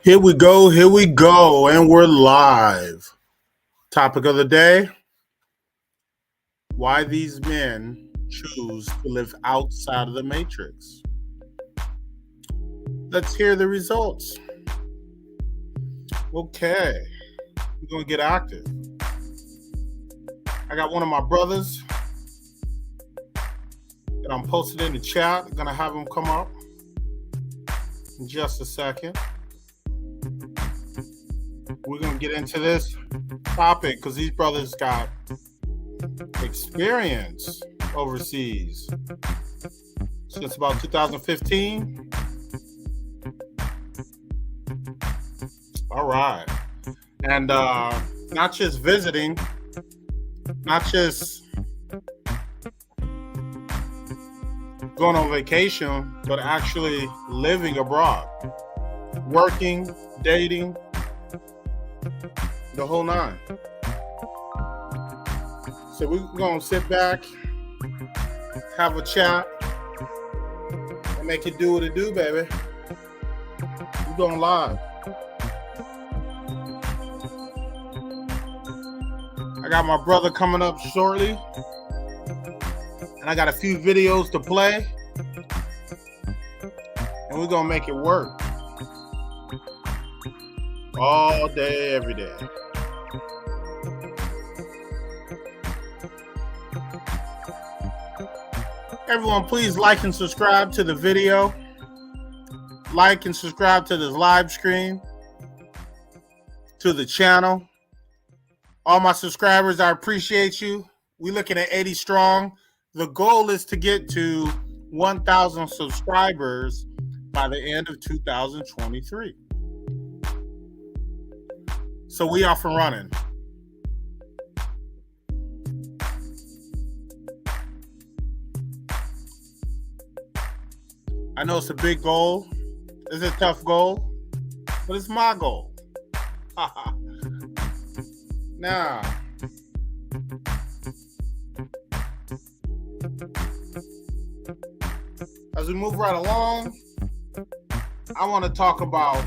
Here we go, and we're live. Topic of the day: why these men choose to live outside of the matrix. Let's hear the results. Okay, we're gonna get active. I got one of my brothers that I'm posted in the chat. I'm gonna have him come up in just a second. We're going to get into this topic because these brothers got experience overseas since about 2015. All right. And not just visiting, not just going on vacation, but actually living abroad, working, dating, the whole nine. So we're gonna sit back, have a chat, and make it do what it do, baby. We're going live. I got my brother coming up shortly, and I got a few videos to play, and we're gonna make it work all day, every day. Everyone, please like and subscribe to the video. Like and subscribe to this live stream, to the channel. All my subscribers, I appreciate you. We're looking at 80 strong. The goal is to get to 1,000 subscribers by the end of 2023. So we off and running. I know it's a big goal. It's a tough goal, but it's my goal. Now, as we move right along, I want to talk about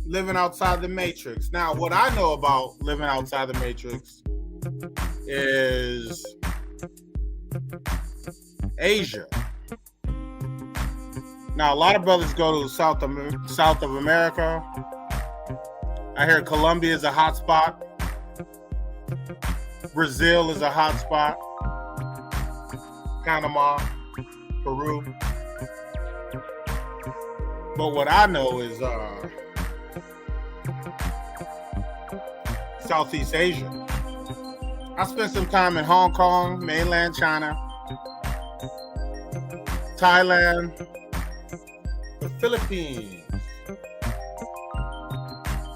living outside the matrix. Now, what I know about living outside the matrix is Asia. Now, a lot of brothers go to South of America. I hear Colombia is a hot spot. Brazil is a hot spot. Panama, Peru. But what I know is Southeast Asia. I spent some time in Hong Kong, mainland China, Thailand, the Philippines,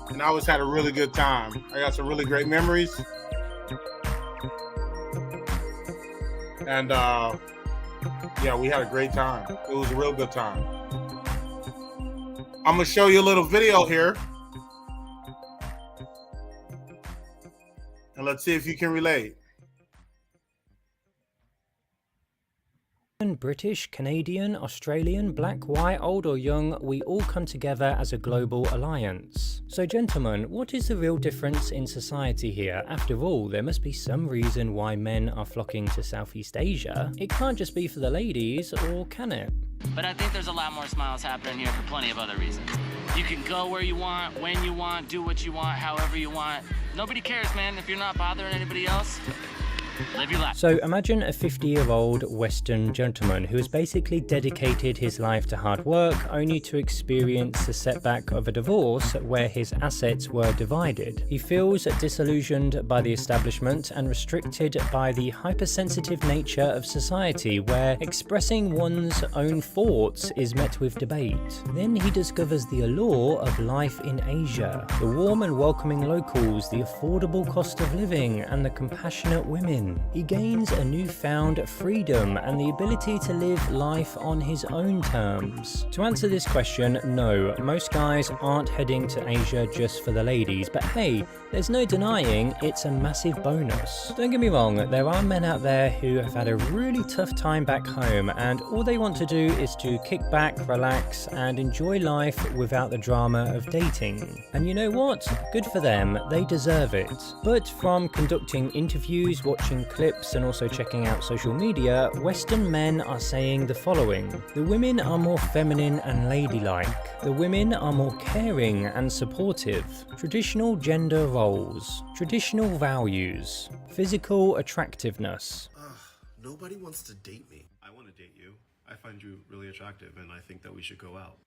and I always had a really good time. I got some really great memories, and yeah, we had a great time. It was a real good time. I'm gonna show you a little video here, and let's see if you can relate. British, Canadian, Australian, black, white, old or young, we all come together as a global alliance. So gentlemen, what is the real difference in society here? After all, there must be some reason why men are flocking to Southeast Asia. It can't just be for the ladies, or can it? But I think there's a lot more smiles happening here for plenty of other reasons. You can go where you want, when you want, do what you want, however you want. Nobody cares, man, if you're not bothering anybody else. Live your life. So imagine a 50-year-old Western gentleman who has basically dedicated his life to hard work only to experience the setback of a divorce where his assets were divided. He feels disillusioned by the establishment and restricted by the hypersensitive nature of society where expressing one's own thoughts is met with debate. Then he discovers the allure of life in Asia, the warm and welcoming locals, the affordable cost of living, and the compassionate women. women. He gains a newfound freedom and the ability to live life on his own terms. To answer this question, no, most guys aren't heading to Asia just for the ladies, but hey, there's no denying it's a massive bonus. Don't get me wrong, there are men out there who have had a really tough time back home and all they want to do is to kick back, relax and enjoy life without the drama of dating. And you know what? Good for them, they deserve it. But from conducting interviews, watching clips and also checking out social media, Western men are saying the following. The women are more feminine and ladylike. The women are more caring and supportive. Traditional gender roles. Traditional values. Physical attractiveness. Nobody wants to date me. I want to date you. I find you really attractive and I think that we should go out.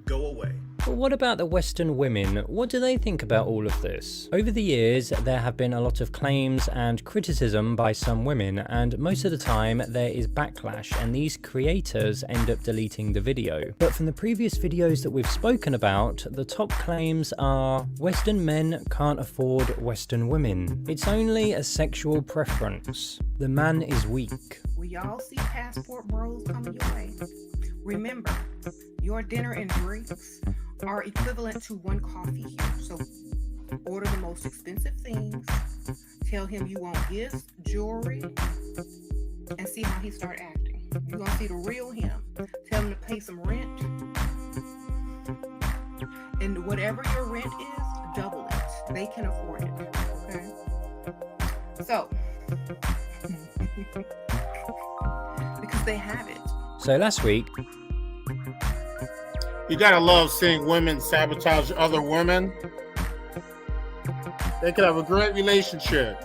Go away. But what about the Western women? What do they think about all of this? Over the years, there have been a lot of claims and criticism by some women, and most of the time there is backlash and these creators end up deleting the video. But from the previous videos that we've spoken about, the top claims are Western men can't afford Western women. It's only a sexual preference. The man is weak. We y'all see passport bros coming your way. Remember, your dinner and drinks are equivalent to one coffee here. So order the most expensive things, tell him you want gifts, jewelry, and see how he start acting. You're gonna see the real him. Tell him to pay some rent. And whatever your rent is, double it. They can afford it. Okay? So because they have it. So last week, You gotta love seeing women sabotage other women. They could have a great relationship.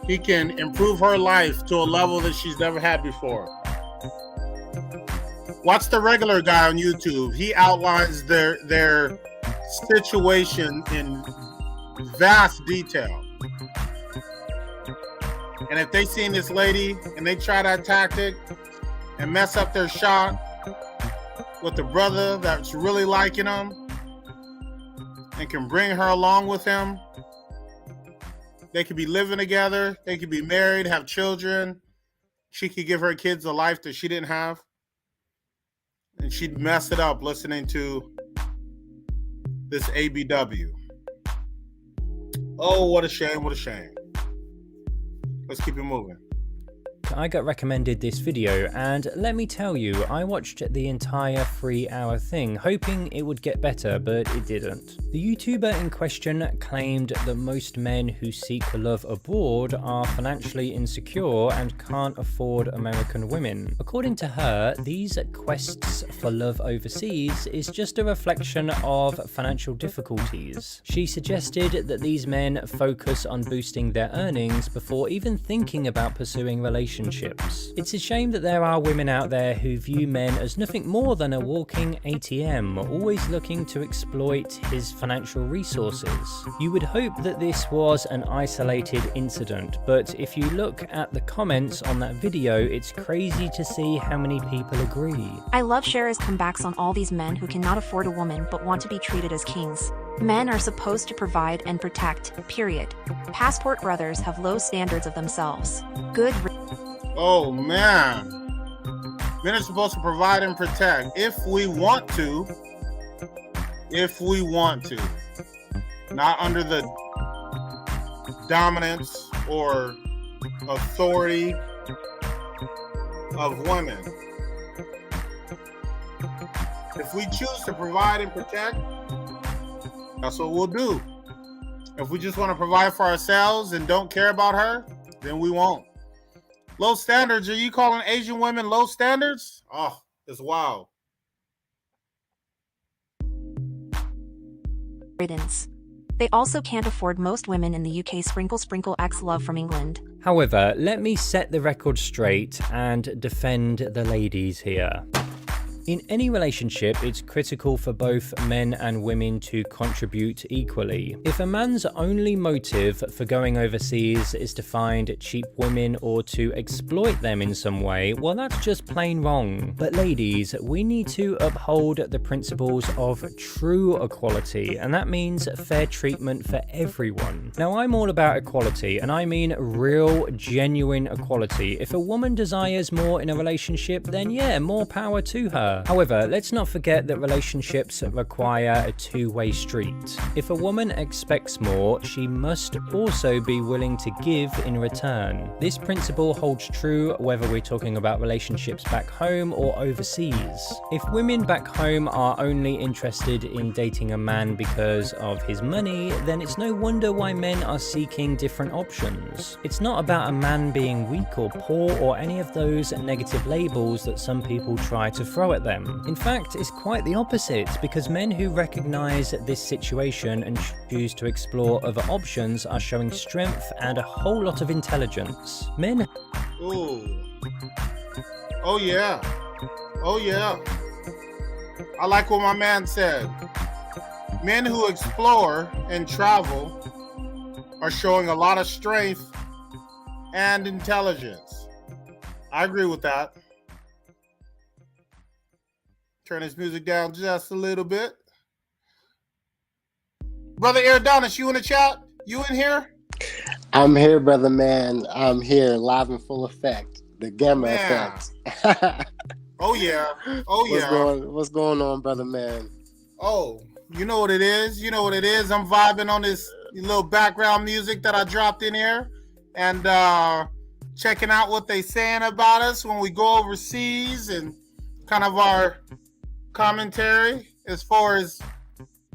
He can improve her life to a level that she's never had before. Watch the regular guy on YouTube. He outlines their situation in vast detail. And if they seen this lady and they try that tactic and mess up their shot with the brother that's really liking them and can bring her along with him, they could be living together, they could be married, have children. She could give her kids a life that she didn't have. And she'd mess it up listening to this ABW. Oh, what a shame, what a shame. Let's keep it moving. I got recommended this video and let me tell you, I watched the entire 3-hour thing hoping it would get better, but it didn't. The YouTuber in question claimed that most men who seek love abroad are financially insecure and can't afford American women. According to her, these quests for love overseas is just a reflection of financial difficulties. She suggested that these men focus on boosting their earnings before even thinking about pursuing relationships. It's a shame that there are women out there who view men as nothing more than a walking ATM, always looking to exploit his financial resources. You would hope that this was an isolated incident, but if you look at the comments on that video, it's crazy to see how many people agree. I love Cher's comebacks on all these men who cannot afford a woman but want to be treated as kings. Men are supposed to provide and protect, period. Passport brothers have low standards of themselves. Good. Oh man. Men are supposed to provide and protect if we want to. If we want to. Not under the dominance or authority of women. If we choose to provide and protect, that's what we'll do. If we just want to provide for ourselves and don't care about her, then we won't. Low standards? Are you calling Asian women low standards? Oh, it's wild. Riddance. They also can't afford most women in the UK. Sprinkle X love from England. However, let me set the record straight and defend the ladies here. In any relationship, it's critical for both men and women to contribute equally. If a man's only motive for going overseas is to find cheap women or to exploit them in some way, well, that's just plain wrong. But ladies, we need to uphold the principles of true equality, and that means fair treatment for everyone. Now, I'm all about equality, and I mean real, genuine equality. If a woman desires more in a relationship, then yeah, more power to her. However, let's not forget that relationships require a two-way street. If a woman expects more, she must also be willing to give in return. This principle holds true whether we're talking about relationships back home or overseas. If women back home are only interested in dating a man because of his money, then it's no wonder why men are seeking different options. It's not about a man being weak or poor or any of those negative labels that some people try to throw at them. In fact, it's quite the opposite, because men who recognize this situation and choose to explore other options are showing strength and a whole lot of intelligence. Men. Ooh. Oh yeah. Oh yeah. I like what my man said. Men who explore and travel are showing a lot of strength and intelligence. I agree with that. Turn this music down just a little bit. Brother Adonis, you in the chat? You in here? I'm here, brother man. I'm here, live in full effect. The Gamma Man. effect. Oh yeah. Oh yeah. What's going on, brother man? Oh, you know what it is? You know what it is? I'm vibing on this little background music that I dropped in here and checking out what they saying about us when we go overseas and kind of our commentary as far as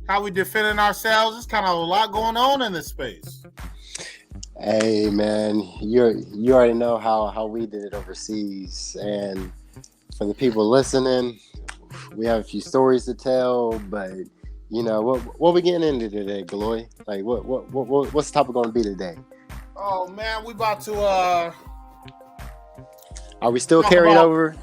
how we defending ourselves. It's kind of a lot going on in this space. Hey man, you already know how we did it overseas, and for the people listening, we have a few stories to tell. But you know what we getting into today, Galoy? Like what's the topic going to be today? Oh man, we about to Are we still talk carrying about- over?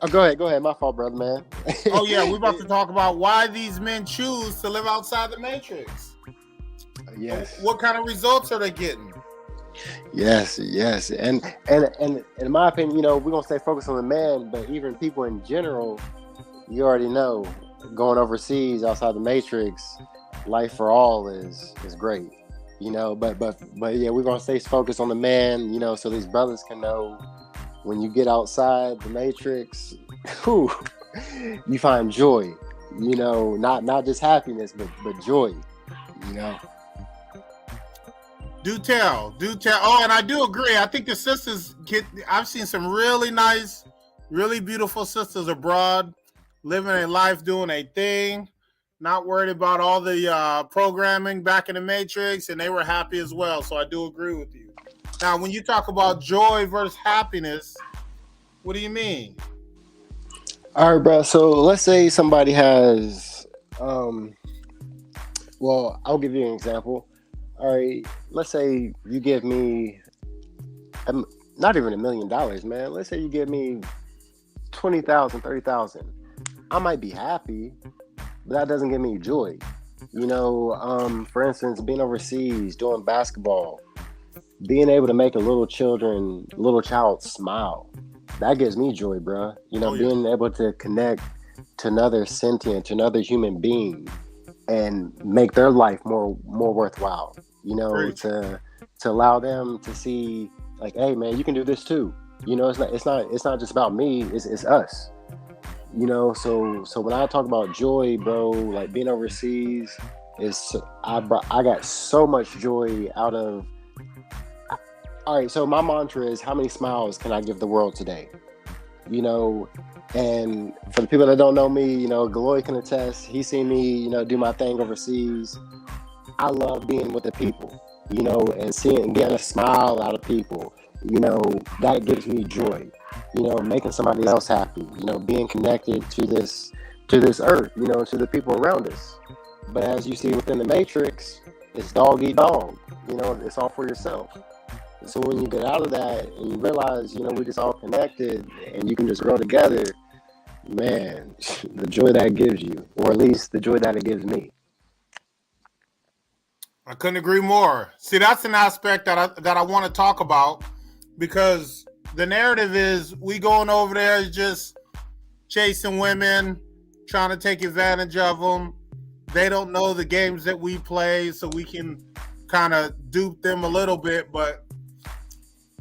Oh, go ahead. My fault, brother man. Oh yeah, we're about to talk about why these men choose to live outside the matrix. Yes. What kind of results are they getting? Yes, and in my opinion, you know, we're gonna stay focused on the man, but even people in general, you already know, going overseas outside the matrix, life for all is great, you know. But yeah, we're gonna stay focused on the man, you know, so these brothers can know when you get outside the matrix, whew, you find joy, you know, not just happiness, but joy, you know. Do tell. Oh, and I do agree. I think the sisters I've seen some really nice, really beautiful sisters abroad, living a life, doing a thing, not worried about all the programming back in the matrix, and they were happy as well. So I do agree with you. Now, when you talk about joy versus happiness, what do you mean? All right, bro. So let's say somebody has, well, I'll give you an example. All right, let's say you give me, not even $1 million, man. Let's say you give me 20,000, 30,000. I might be happy, but that doesn't give me joy. You know, for instance, being overseas, doing basketball, being able to make a little child smile, that gives me joy, bro. You know, being able to connect to another sentient, to another human being, and make their life more worthwhile. You know, Great. to allow them to see, like, hey, man, you can do this too. You know, it's not just about me. It's us. You know, so when I talk about joy, bro, like being overseas, I got so much joy out of. All right, so my mantra is, how many smiles can I give the world today? You know, and for the people that don't know me, you know, Galoy can attest. He's seen me, you know, do my thing overseas. I love being with the people, you know, and getting a smile out of people. You know, that gives me joy. You know, making somebody else happy. You know, being connected to this earth. You know, to the people around us. But as you see within the Matrix, it's dog eat dog. You know, it's all for yourself. So when you get out of that and you realize, you know, we're just all connected and you can just grow together, man, the joy that it gives you, or at least the joy that it gives me. I couldn't agree more. See, that's an aspect that I want to talk about, because the narrative is we going over there just chasing women, trying to take advantage of them. They don't know the games that we play, so we can kind of dupe them a little bit. But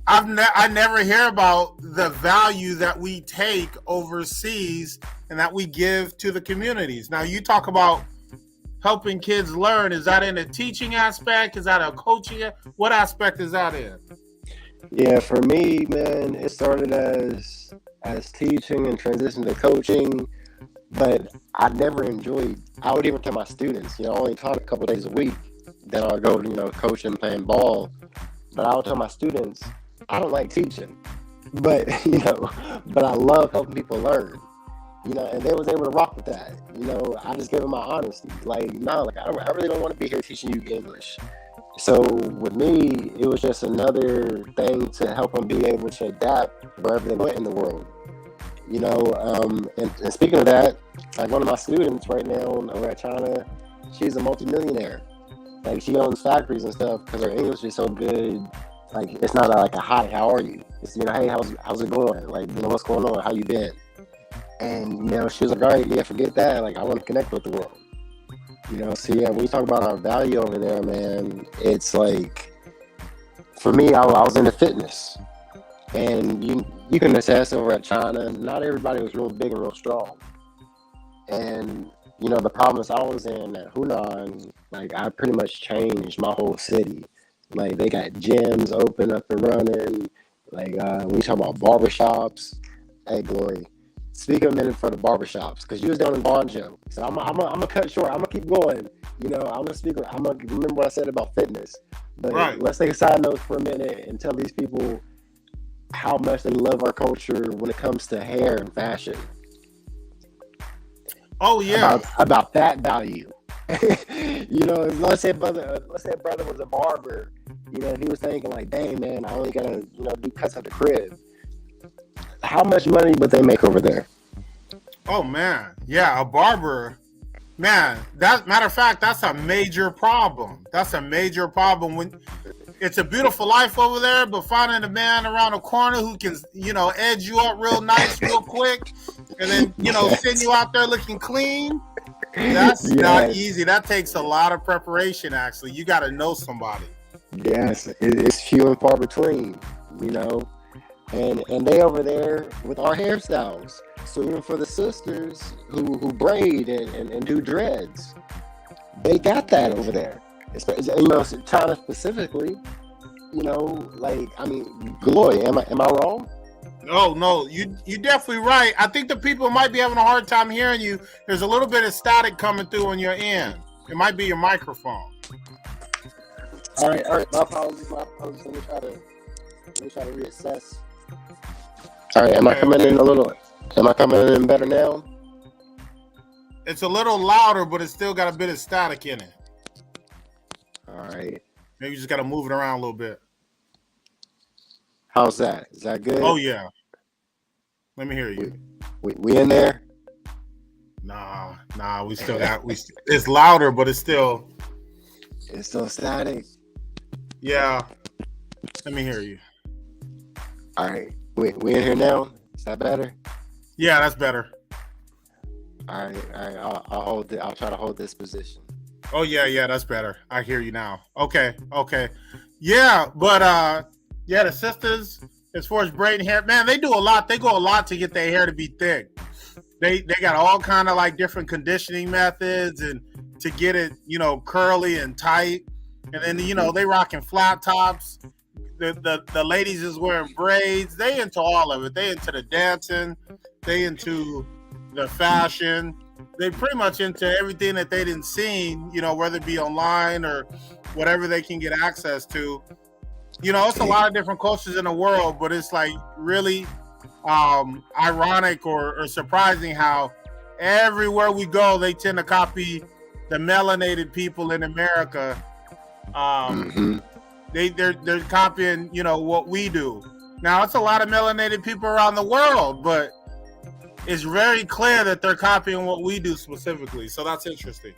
I never hear about the value that we take overseas and that we give to the communities. Now, you talk about helping kids learn. Is that in a teaching aspect? Is that a coaching? What aspect is that in? Yeah, for me, man, it started as teaching and transitioned to coaching, but I never enjoyed. I would even tell my students, I only taught a couple days a week. Then I'll go, coaching, playing ball. But I would tell my students, I don't like teaching, but but I love helping people learn. And they was able to rock with that. I just gave them my honesty. I really don't want to be here teaching you English. So with me, it was just another thing to help them be able to adapt wherever they went in the world. And speaking of that, like one of my students right now over at China, she's a multimillionaire. Like she owns factories and stuff because her English is so good. Like it's not like a hi, how are you? It's hey, how's it going? Like what's going on? How you been? And she was like, all right, yeah, forget that. Like I want to connect with the world. So yeah, when you talk about our value over there, man, it's like for me, I was into fitness, and you can assess over at China, not everybody was real big and real strong. And the province I was in at Hunan, like I pretty much changed my whole city. Like they got gyms open up and running. Like when you talk about barbershops, hey Glory, speak a minute for the barbershops, because you was down in Guangzhou. So I'm gonna cut short. I'm gonna keep going. I'm gonna remember what I said about fitness. But right. Let's take a side note for a minute and tell these people how much they love our culture when it comes to hair and fashion. Oh yeah, about that value. Let's say brother was a barber. He was thinking like, dang man, I only gotta do cuts at the crib. How much money would they make over there? Oh man, yeah, a barber, man. That matter of fact, that's a major problem. That's a major problem when it's a beautiful life over there, but finding a man around the corner who can, edge you up real nice, real quick, and then send you out there looking clean. That's not easy. That takes a lot of preparation. Actually, you got to know somebody. Yes, it's few and far between. And they over there with our hairstyles. So even for the sisters who braid and do dreads, they got that over there. China specifically. Glory. Am I wrong? Oh no, you definitely right. I think the people might be having a hard time hearing you. There's a little bit of static coming through on your end. It might be your microphone. All right. My apologies. Let me try to reassess. All right, am I coming in better now? It's a little louder, but it's still got a bit of static in it. All right. Maybe you just got to move it around a little bit. How's that? Is that good? Oh, yeah. Let me hear you. We in there? Nah, we still got, it's louder, but it's still static. Yeah. Let me hear you. All right. We in here now? Is that better? Yeah, that's better. All right. I'll hold it. I'll try to hold this position. Oh yeah, that's better. I hear you now. Okay. Yeah, but the sisters, as far as braiding hair, man, they do a lot. They go a lot to get their hair to be thick. They got all kind of like different conditioning methods and to get it, curly and tight. And then they rocking flat tops. The ladies is wearing braids. They into all of it. They into the dancing. They into the fashion. They pretty much into everything that they didn't see, whether it be online or whatever they can get access to. It's a lot of different cultures in the world, but it's like really ironic or surprising how everywhere we go, they tend to copy the melanated people in America. They're copying, what we do. Now, it's a lot of melanated people around the world, but it's very clear that they're copying what we do specifically. So that's interesting.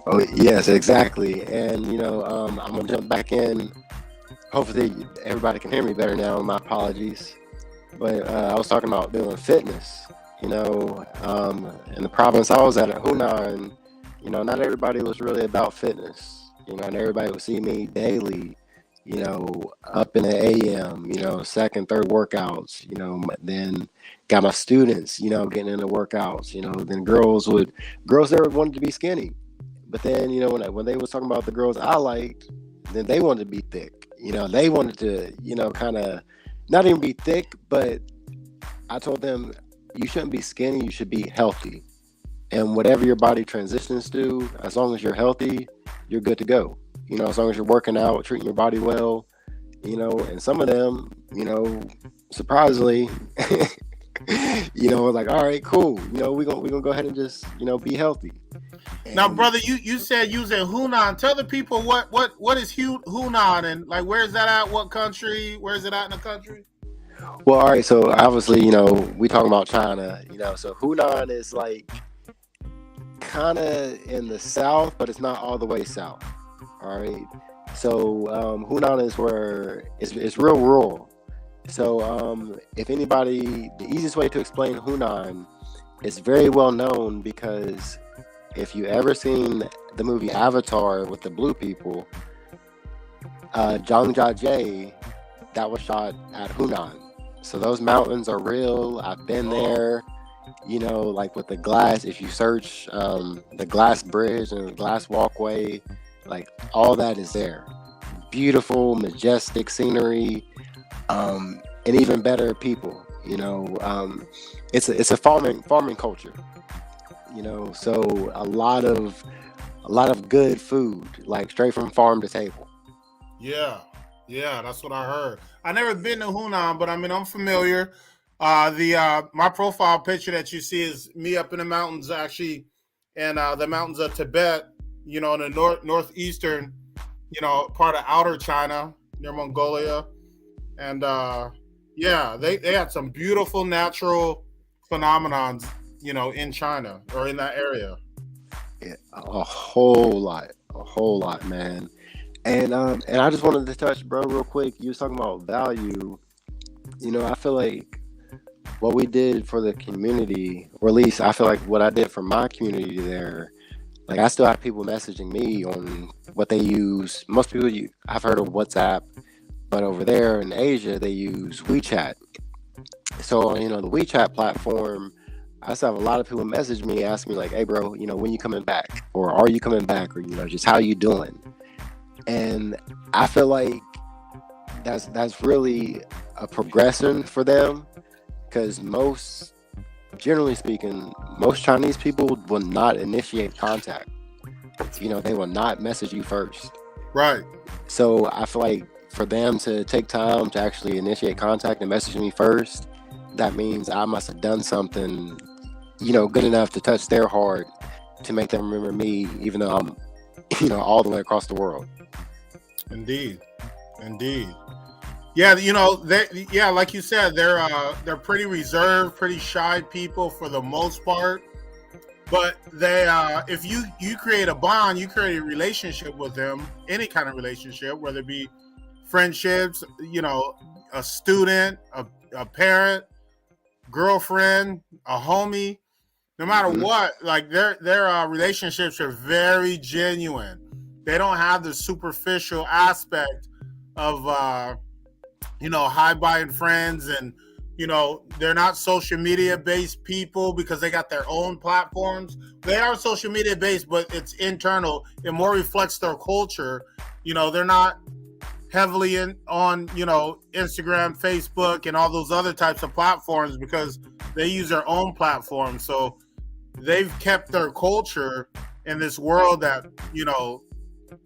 Oh yes, exactly. And I'm gonna jump back in. Hopefully everybody can hear me better now. My apologies. But I was talking about doing fitness. In the province I was at Hunan, not everybody was really about fitness. And everybody would see me daily, up in the AM, second, third workouts, then got my students, getting into workouts, then girls there wanted to be skinny. But then, when they was talking about the girls I liked, then they wanted to be thick. They wanted to, kind of not even be thick, but I told them, you shouldn't be skinny, you should be healthy. And whatever your body transitions to, as long as you're healthy, you're good to go. As long as you're working out, treating your body well, and some of them, surprisingly, like, all right, cool. We're gonna go ahead and just, be healthy. Now, brother, you said you was in Hunan. Tell the people what is Hunan, and like, where is that at? What country? Where is it at in the country? Well, all right. So obviously, we talking about China. So Hunan is like kind of in the south, but it's not all the way south. All right. So Hunan is where it's real rural. So if anybody, the easiest way to explain Hunan is very well known, because if you ever seen the movie Avatar with the blue people, Zhangjiajie, that was shot at Hunan. So those mountains are real. I've been there, like with the glass, if you search the glass bridge and the glass walkway, like all that is there. Beautiful, majestic scenery, and even better people. It's a farming culture. So a lot of good food, like straight from farm to table. Yeah, that's what I heard. I never been to Hunan, but I mean, I'm familiar. My profile picture that you see is me up in the mountains, actually, and the mountains of Tibet, in the northeastern, part of outer China, near Mongolia. And they had some beautiful natural phenomenons, in China or in that area. Yeah, a whole lot, man. And I just wanted to touch, bro, real quick. You was talking about value. I feel like what we did for the community, or at least I feel like what I did for my community there, like I still have people messaging me on what they use. Most people, I've heard of WhatsApp, but over there in Asia, they use WeChat. So, the WeChat platform, I still have a lot of people message me, ask me like, hey, bro, when you coming back? Or are you coming back? Or, just how you doing? And I feel like that's really a progression for them, because generally speaking, most Chinese people will not initiate contact. They will not message you first. Right. So I feel like for them to take time to actually initiate contact and message me first, that means I must have done something, good enough to touch their heart to make them remember me, even though I'm, all the way across the world. Indeed. Yeah, like you said, they're pretty reserved, pretty shy people for the most part. But they, if you create a bond, you create a relationship with them, any kind of relationship, whether it be friendships, a student, a parent, girlfriend, a homie, no matter what, like their relationships are very genuine. They don't have the superficial aspect of, high-buying friends, and, they're not social media based people because they got their own platforms. They are social media based, but it's internal. It more reflects their culture. They're not heavily on, Instagram, Facebook, and all those other types of platforms because they use their own platform. So they've kept their culture in this world that,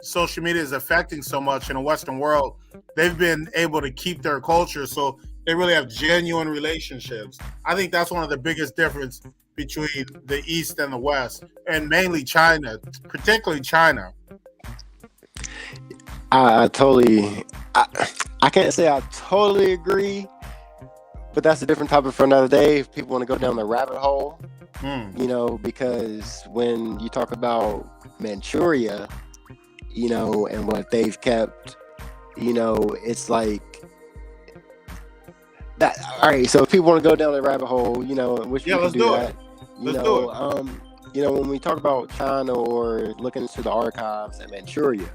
social media is affecting so much in the Western world. They've been able to keep their culture, so they really have genuine relationships. I think that's one of the biggest difference between the East and the West, and mainly China, particularly China. I can't say I totally agree, but that's a different topic for another day. If people want to go down the rabbit hole, Mm. you know, because when you talk about Manchuria, you know, and what they've kept, you know, it's like that. All right, so if people want to go down the rabbit hole, you know, which Yeah, we can let's do do that. it. You Let's do know, you know, when we talk about China or looking into the archives at Manchuria,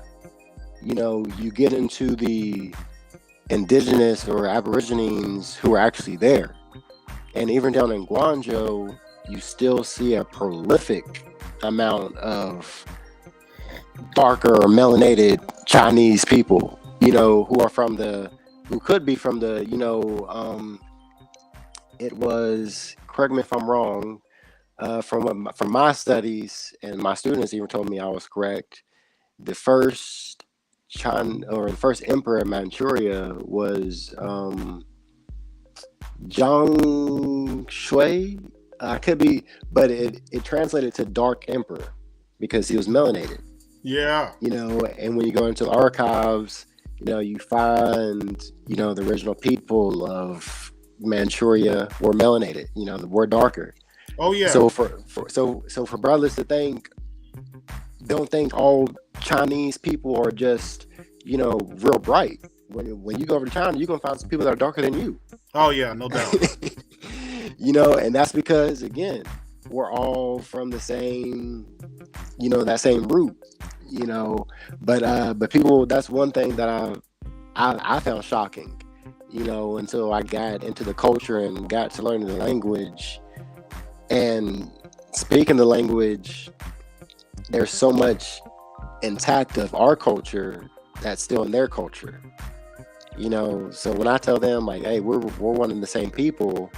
you know, you get into the indigenous or aborigines who are actually there. And even down in Guangzhou, you still see a prolific amount of darker or melanated Chinese people, you know, who could be from the, you know, it was, correct me if I'm wrong, from my studies, and my students even told me I was correct. The first the first emperor of Manchuria was Zhang Shui. I could be, but it translated to dark emperor because he was melanated. Yeah. You know, and when you go into the archives, you know, you find, you know, the original people of Manchuria were melanated. You know, were darker. Oh yeah. So for brothers to don't think all Chinese people are just, you know, real bright. When you go over to China, you're gonna find some people that are darker than you. Oh yeah, no doubt. You know, and that's because again, we're all from the same, you know, that same root. You know, but people, that's one thing that I found shocking. You know, until I got into the culture and got to learn the language. And speaking the language, there's so much intact of our culture that's still in their culture. You know, so when I tell them like, hey, we're one and the same people,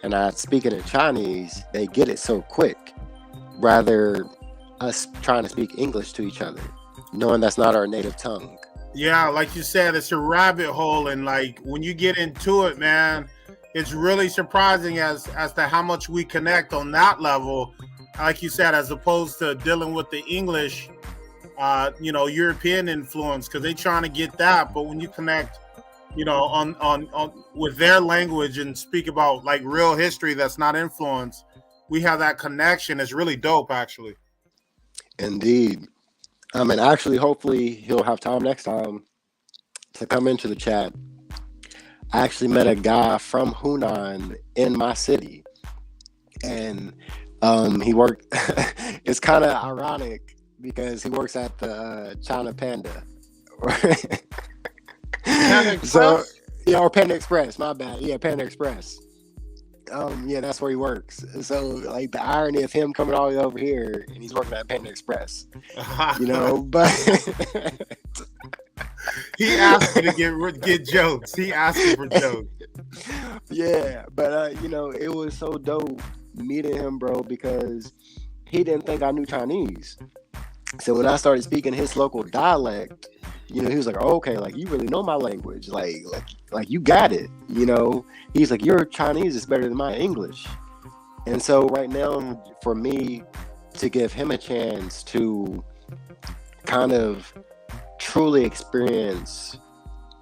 and I speak it in Chinese, they get it so quick. Rather us trying to speak English to each other, knowing that's not our native tongue. Yeah, like you said, it's a rabbit hole, and like when you get into it, man, it's really surprising as to how much we connect on that level, like you said, as opposed to dealing with the English, you know, European influence, because they're trying to get that. But when you connect, you know, on with their language and speak about like real history that's not influenced, we have that connection. It's really dope, actually. Indeed. And actually, hopefully, he'll have time next time to come into the chat. I actually met a guy from Hunan in my city, and he worked. It's kind of ironic because he works at the China Panda. Panda Express? So, yeah, or Panda Express. My bad. Yeah, Panda Express. Yeah, that's where he works. So, like, the irony of him coming all the way over here and he's working at Panda Express, you know, but he asked me to get jokes. He asked me for jokes. Yeah, but you know, it was so dope meeting him, bro, because he didn't think I knew Chinese. So when I started speaking his local dialect, you know, he was like, oh, okay, like you really know my language, like you got it, you know. He's like, your Chinese is better than my English. And so right now, for me to give him a chance to kind of truly experience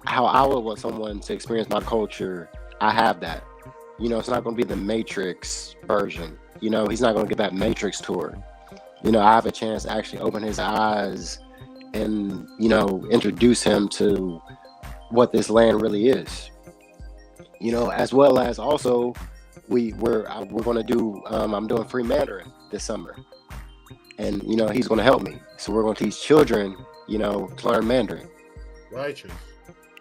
how I would want someone to experience my culture, I have that. You know, it's not going to be the Matrix version. You know, he's not going to get that Matrix tour. You know, I have a chance to actually open his eyes and, you know, introduce him to what this land really is. You know, as well as also we're going to do, I'm doing free Mandarin this summer. And, you know, he's going to help me. So we're going to teach children, you know, to learn Mandarin. Righteous.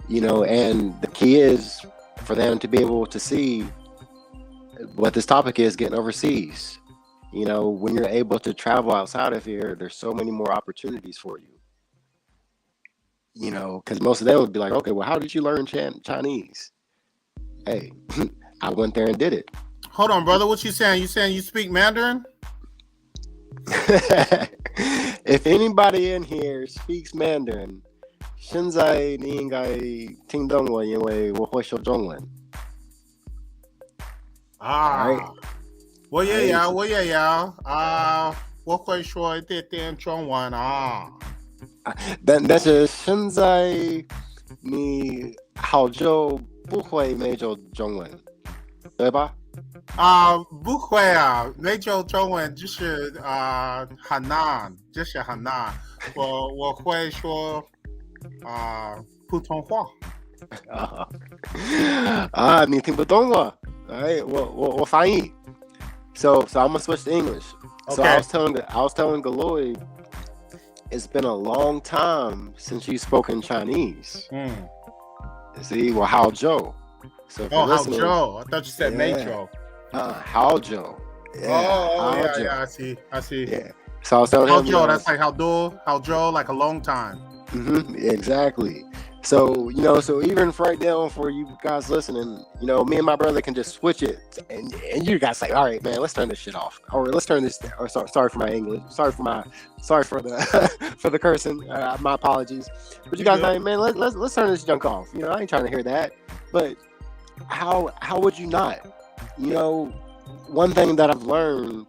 You know, and the key is for them to be able to see what this topic is, getting overseas. You know, when you're able to travel outside of here, there's so many more opportunities for you. You know, because most of them would be like, okay, well, how did you learn Chinese? Hey, I went there and did it. Hold on, brother. What you saying? You saying you speak Mandarin? If anybody in here speaks Mandarin, 现在你应该听懂我，因为我会说中文。啊，我也要，我会说一点点中文啊。但是现在你好久不会没说中文。对吧？不会啊，没有中文就是很难，就是很难。我会说普通话。你听不懂我？哎，我翻译。So I'm gonna switch to English. So Okay. I was telling Galoy, it's been a long time since you've spoken Chinese. See, well, Hao Joe. So if you're Oh, Hao listening, Joe. I thought you said Yeah. Metro. Hao Joe. Yeah, Hao Joe. Yeah. I see. Yeah. So I was telling Hao him, Joe. That's like Hao Joe, like a long time. exactly. So, so even right now for you guys listening, me and my brother can just switch it, and you guys say, all right, man, let's turn this shit off, or let's turn this. Or sorry for my English, sorry for the for the cursing. My apologies. But you guys, like, man, let's turn this junk off. I ain't trying to hear that. But how would you not? One thing that I've learned,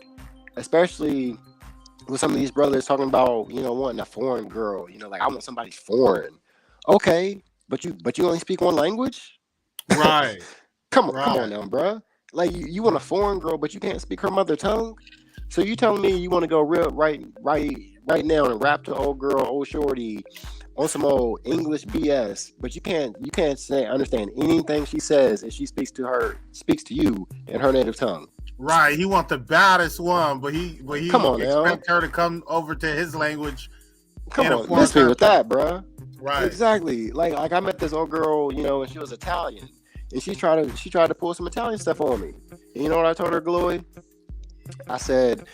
especially with some of these brothers talking about, wanting a foreign girl, like I want somebody foreign. Okay, but you only speak one language? Right. Come on now, bro. Like you want a foreign girl, but you can't speak her mother tongue. So you telling me you want to go real right now and rap to old girl, old shorty on some old English BS, but you can't understand anything she says if she speaks to you in her native tongue. Right. He want the baddest one, but he Come on now. expect her to come over to his language. Come in a on, foreign miss me with country. that, bro. Right. Exactly. Like I met this old girl, and she was Italian, and she tried to pull some Italian stuff on me. And you know what I told her, Glory? I said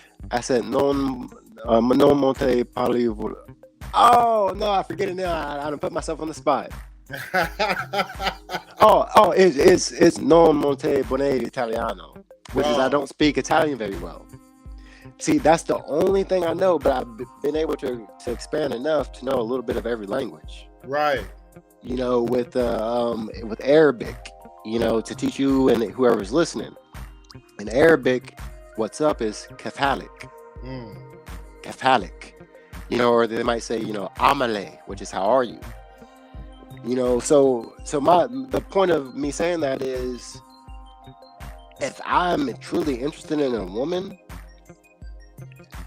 non monte parli. Oh no, I forget it now. I done put myself on the spot. It's non monte bone italiano, which is I don't speak Italian very well. See, that's the only thing I know, but I've been able to expand enough to know a little bit of every language. Right. With Arabic, to teach you and whoever's listening. In Arabic, what's up is kafalik. Kafalik. Or they might say, amale, which is how are you? So the point of me saying that is, if I'm truly interested in a woman,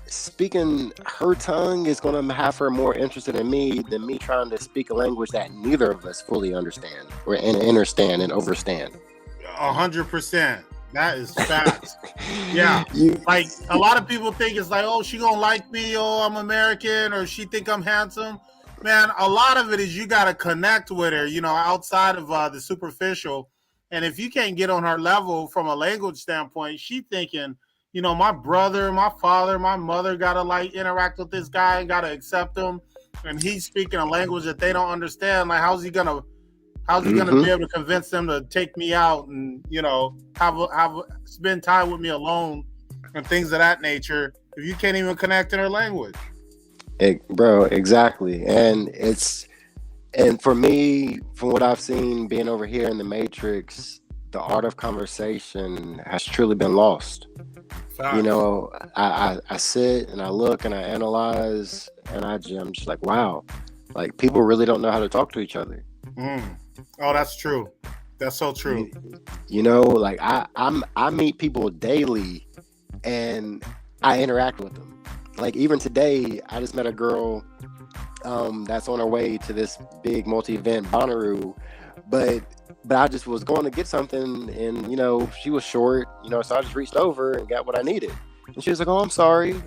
speaking her tongue is going to have her more interested in me than me trying to speak a language that neither of us fully understand or understand and overstand. 100%. That is facts. Yeah. Like a lot of people think it's like, oh, she gonna like me, oh, I'm American, or she think I'm handsome. Man, a lot of it is you got to connect with her, outside of the superficial. And if you can't get on her level from a language standpoint, she thinking, my brother, my father, my mother got to like interact with this guy and got to accept him. And he's speaking a language that they don't understand. Like, how's he going to be able to convince them to take me out and, have spend time with me alone and things of that nature if you can't even connect in her language? Bro, exactly. And for me, from what I've seen being over here in the Matrix, the art of conversation has truly been lost. Facts. I sit and I look and I analyze and I'm just like, wow, like people really don't know how to talk to each other. Oh, that's true. That's so true. Like I meet people daily and I interact with them. Like even today, I just met a girl that's on her way to this big multi-event Bonnaroo, but I just was going to get something and she was short, so I just reached over and got what I needed. And she was like, oh, I'm sorry.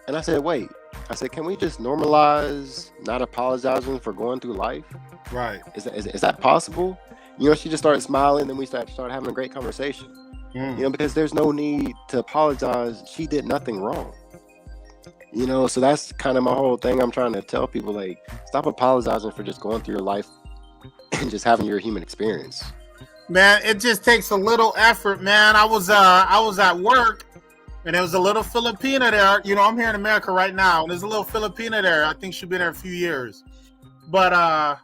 And I said, wait. I said, can we just normalize not apologizing for going through life? Right. Is that possible? She just started smiling, then we started having a great conversation. Because there's no need to apologize. She did nothing wrong. So that's kind of my whole thing. I'm trying to tell people, like, stop apologizing for just going through your life and just having your human experience. Man, it just takes a little effort, man. I was at work and there was a little Filipina there. I'm here in America right now, and there's a little Filipina there. I think she's been there a few years. But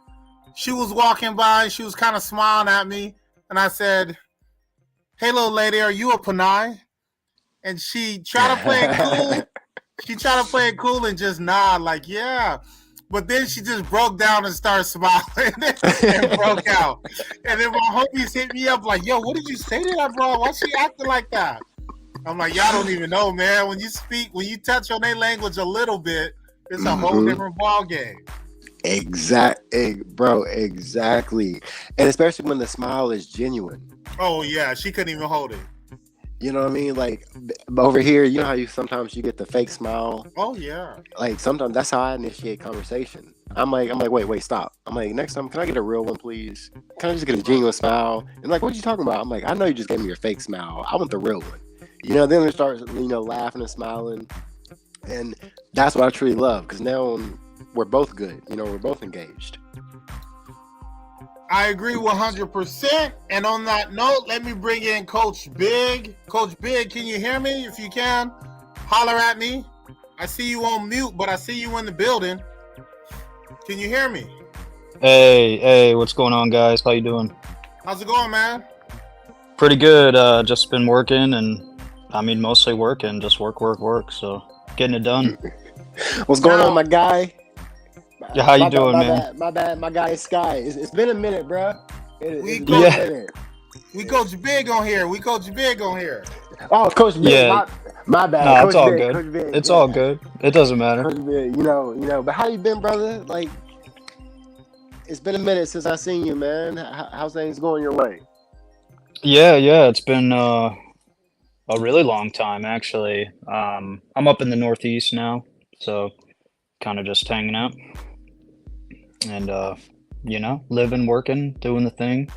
she was walking by and she was kind of smiling at me, and I said, hey, little lady, are you a Panay? And she tried to play it cool. She tried to play it cool and just nod like, yeah. But then she just broke down and started smiling and broke out. And then my homies hit me up like, yo, what did you say to that, bro? Why she acting like that? I'm like, y'all don't even know, man. When you touch on their language a little bit, it's a whole different ball game. Bro, exactly. And especially when the smile is genuine. Oh, yeah. She couldn't even hold it. You know what I mean? Like over here, you know how sometimes you get the fake smile. Oh yeah. Like sometimes that's how I initiate conversation. I'm like, wait, stop. I'm like, next time, can I get a real one, please? Can I just get a genuine smile? And like, what you talking about? I'm like, I know you just gave me your fake smile. I want the real one. You know, then they start, laughing and smiling, and that's what I truly love because now we're both good. You know, we're both engaged. I agree 100%. And on that note, let me bring in Coach Big. Coach Big, can you hear me? If you can, holler at me. I see you on mute, but I see you in the building. Can you hear me? Hey, what's going on, guys? How you doing? How's it going, man? Pretty good. Just been working, and I mean, mostly working, just work. So getting it done. What's going on, my guy? Yeah, how you doing, man? My bad. My guy is Sky. It's been a minute, bro. We Coach Big on here. Oh, Coach Big. Yeah. My bad. No, Coach it's all Big, good. Coach Big, it's all good. It doesn't matter. Coach Big, you know. But how you been, brother? Like, it's been a minute since I seen you, man. How's things going your way? Yeah. It's been a really long time, actually. I'm up in the Northeast now, so kind of just hanging out. And living, working, doing the thing,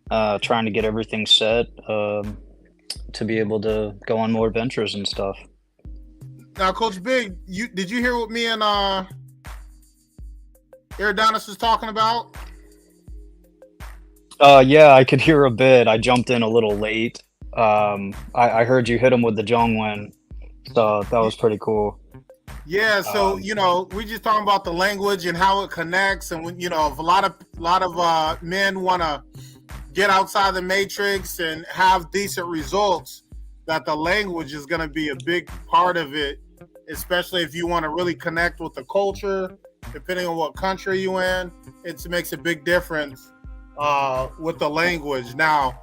trying to get everything set to be able to go on more adventures and stuff. Now, Coach Big, did you hear what me and Adonis was talking about? Yeah, I could hear a bit. I jumped in a little late. I heard you hit him with the Zhongwen, so that was pretty cool. Yeah, so we just talking about the language and how it connects, and if a lot of men want to get outside the matrix and have decent results, that the language is going to be a big part of it, especially if you want to really connect with the culture. Depending on what country you in, it makes a big difference with the language. Now,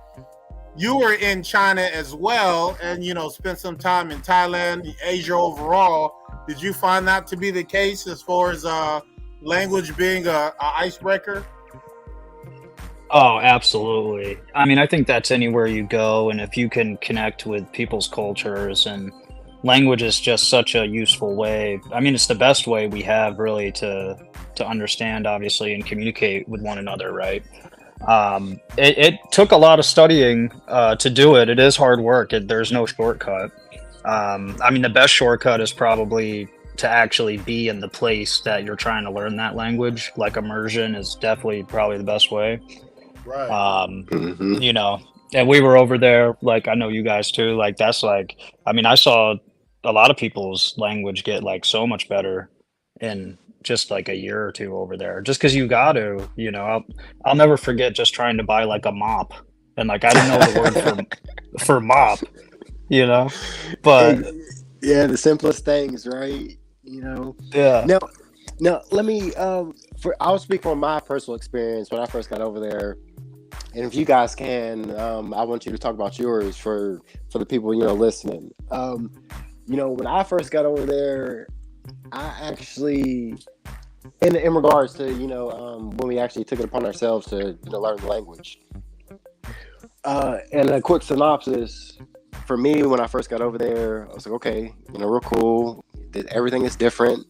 you were in China as well, and spent some time in Thailand, Asia overall. Did you find that to be the case as far as language being a icebreaker? Oh, absolutely. I mean, I think that's anywhere you go, and if you can connect with people's cultures, and language is just such a useful way. I mean, it's the best way we have really to understand, obviously, and communicate with one another, right? It took a lot of studying to do it. It is hard work. There's no shortcut. I mean, the best shortcut is probably to actually be in the place that you're trying to learn that language. Like immersion is definitely probably the best way. Right. And we were over there, like, I know you guys too. Like, that's like, I mean, I saw a lot of people's language get like so much better in just like a year or two over there, just because you got to, I'll never forget just trying to buy like a mop, and like I didn't know the word for mop. But yeah, the simplest things, right? Yeah. Now let me I'll speak from my personal experience when I first got over there, and if you guys can, I want you to talk about yours for the people listening. When I first got over there, I actually, in regards to when we actually took it upon ourselves to learn the language, and a quick synopsis. For me, when I first got over there, I was like, okay, real cool. Everything is different,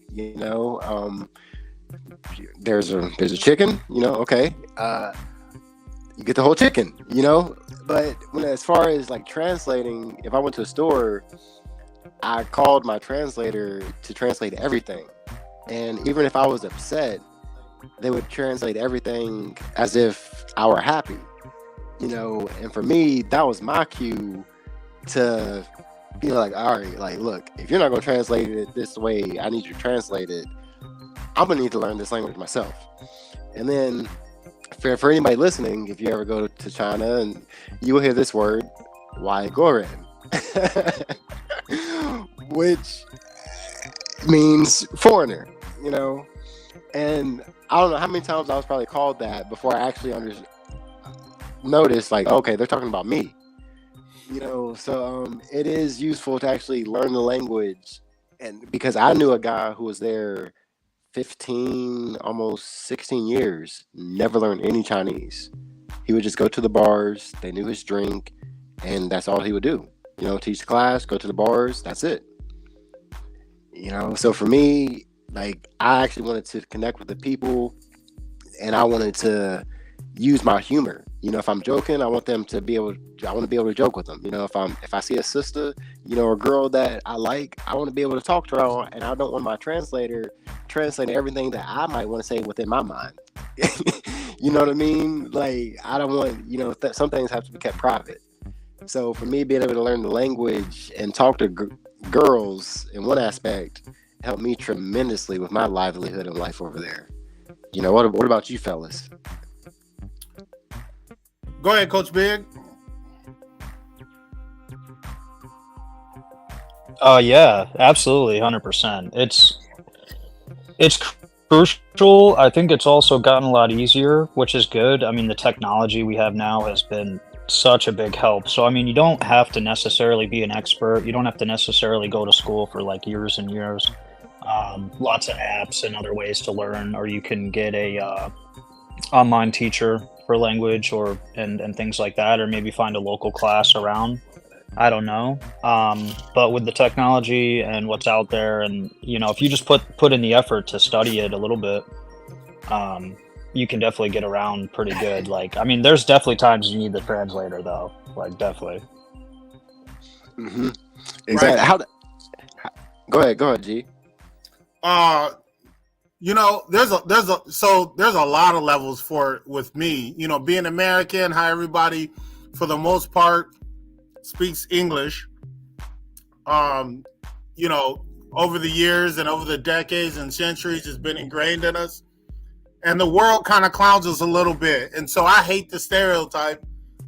There's a chicken, okay. You get the whole chicken, But as far as like translating, if I went to a store, I called my translator to translate everything. And even if I was upset, they would translate everything as if I were happy, And for me, that was my cue to be like, all right, like, look, if you're not going to translate it this way, I need you to translate it. I'm going to need to learn this language myself. And then for anybody listening, if you ever go to China, and you will hear this word, Wai Goren, which means foreigner, And I don't know how many times I was probably called that before I actually noticed, like, okay, they're talking about me. So it is useful to actually learn the language, and because I knew a guy who was there 15, almost 16 years, never learned any Chinese. He would just go to the bars, they knew his drink, and that's all he would do. Teach the class, go to the bars, that's it. So for me, like, I actually wanted to connect with the people, and I wanted to use my humor. If I'm joking, I want to be able to joke with them. If I see a sister, or a girl that I like, I want to be able to talk to her, and I don't want my translator translating everything that I might want to say within my mind. You know what I mean? Like, I don't want, some things have to be kept private. So for me, being able to learn the language and talk to girls in one aspect helped me tremendously with my livelihood and life over there. What about you fellas? Go ahead, Coach Big. Yeah, absolutely, 100%. It's crucial. I think it's also gotten a lot easier, which is good. I mean, the technology we have now has been such a big help. So, I mean, you don't have to necessarily be an expert. You don't have to necessarily go to school for like years and years. Lots of apps and other ways to learn, or you can get a online teacher for language and things like that, or maybe find a local class around. I don't know. But with the technology and what's out there, and if you just put in the effort to study it a little bit, you can definitely get around pretty good. Like, I mean, there's definitely times you need the translator though. Like, definitely. Mm-hmm. Exactly. Right. Go ahead, G. There's a lot of levels for it with me. Being American, how everybody, for the most part, speaks English. Over the years and over the decades and centuries, it's been ingrained in us. And the world kind of clowns us a little bit. And so I hate the stereotype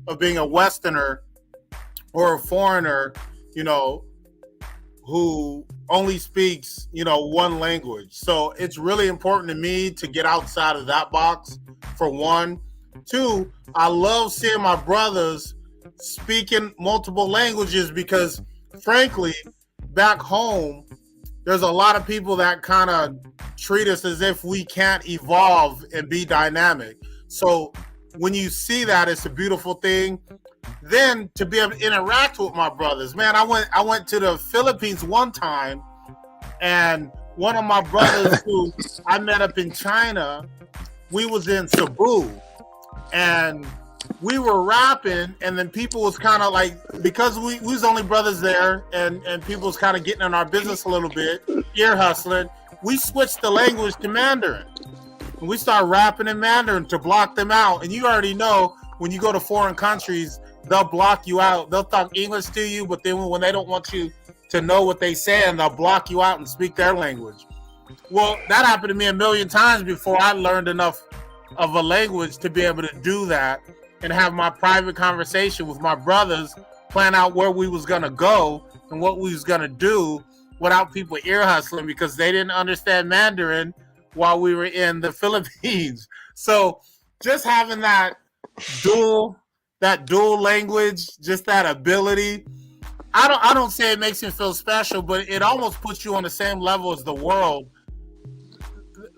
of being a Westerner or a foreigner, who only speaks, one language. So it's really important to me to get outside of that box, for one. Two, I love seeing my brothers speaking multiple languages because, frankly, back home, there's a lot of people that kind of treat us as if we can't evolve and be dynamic. So when you see that, it's a beautiful thing. Then to be able to interact with my brothers, man, I went to the Philippines one time, and one of my brothers who I met up in China, we was in Cebu, and we were rapping, and then people was kind of like, because we was only brothers there, and people was kind of getting in our business a little bit, ear hustling, we switched the language to Mandarin. And we started rapping in Mandarin to block them out. And you already know, when you go to foreign countries, they'll block you out. They'll talk English to you, but then when they don't want you to know what they say, and they'll block you out and speak their language. Well, that happened to me a million times before I learned enough of a language to be able to do that and have my private conversation with my brothers, plan out where we was going to go and what we was going to do without people ear hustling because they didn't understand Mandarin while we were in the Philippines. So just having that dual language, just that ability, I don't say it makes me feel special, but it almost puts you on the same level as the world.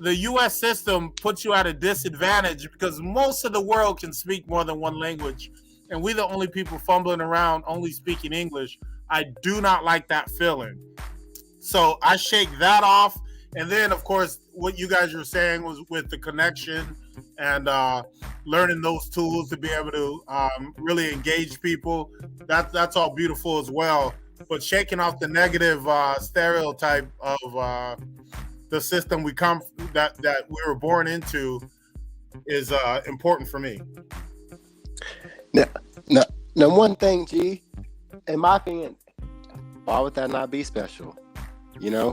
The U.S. system puts you at a disadvantage because most of the world can speak more than one language, and we're the only people fumbling around only speaking English. I do not like that feeling. So I shake that off. And then, of course, what you guys were saying was with the connection and learning those tools to be able to really engage people. That's all beautiful as well. But shaking off the negative stereotype of the system that we were born into is important for me. Now, one thing, G, in my opinion, why would that not be special?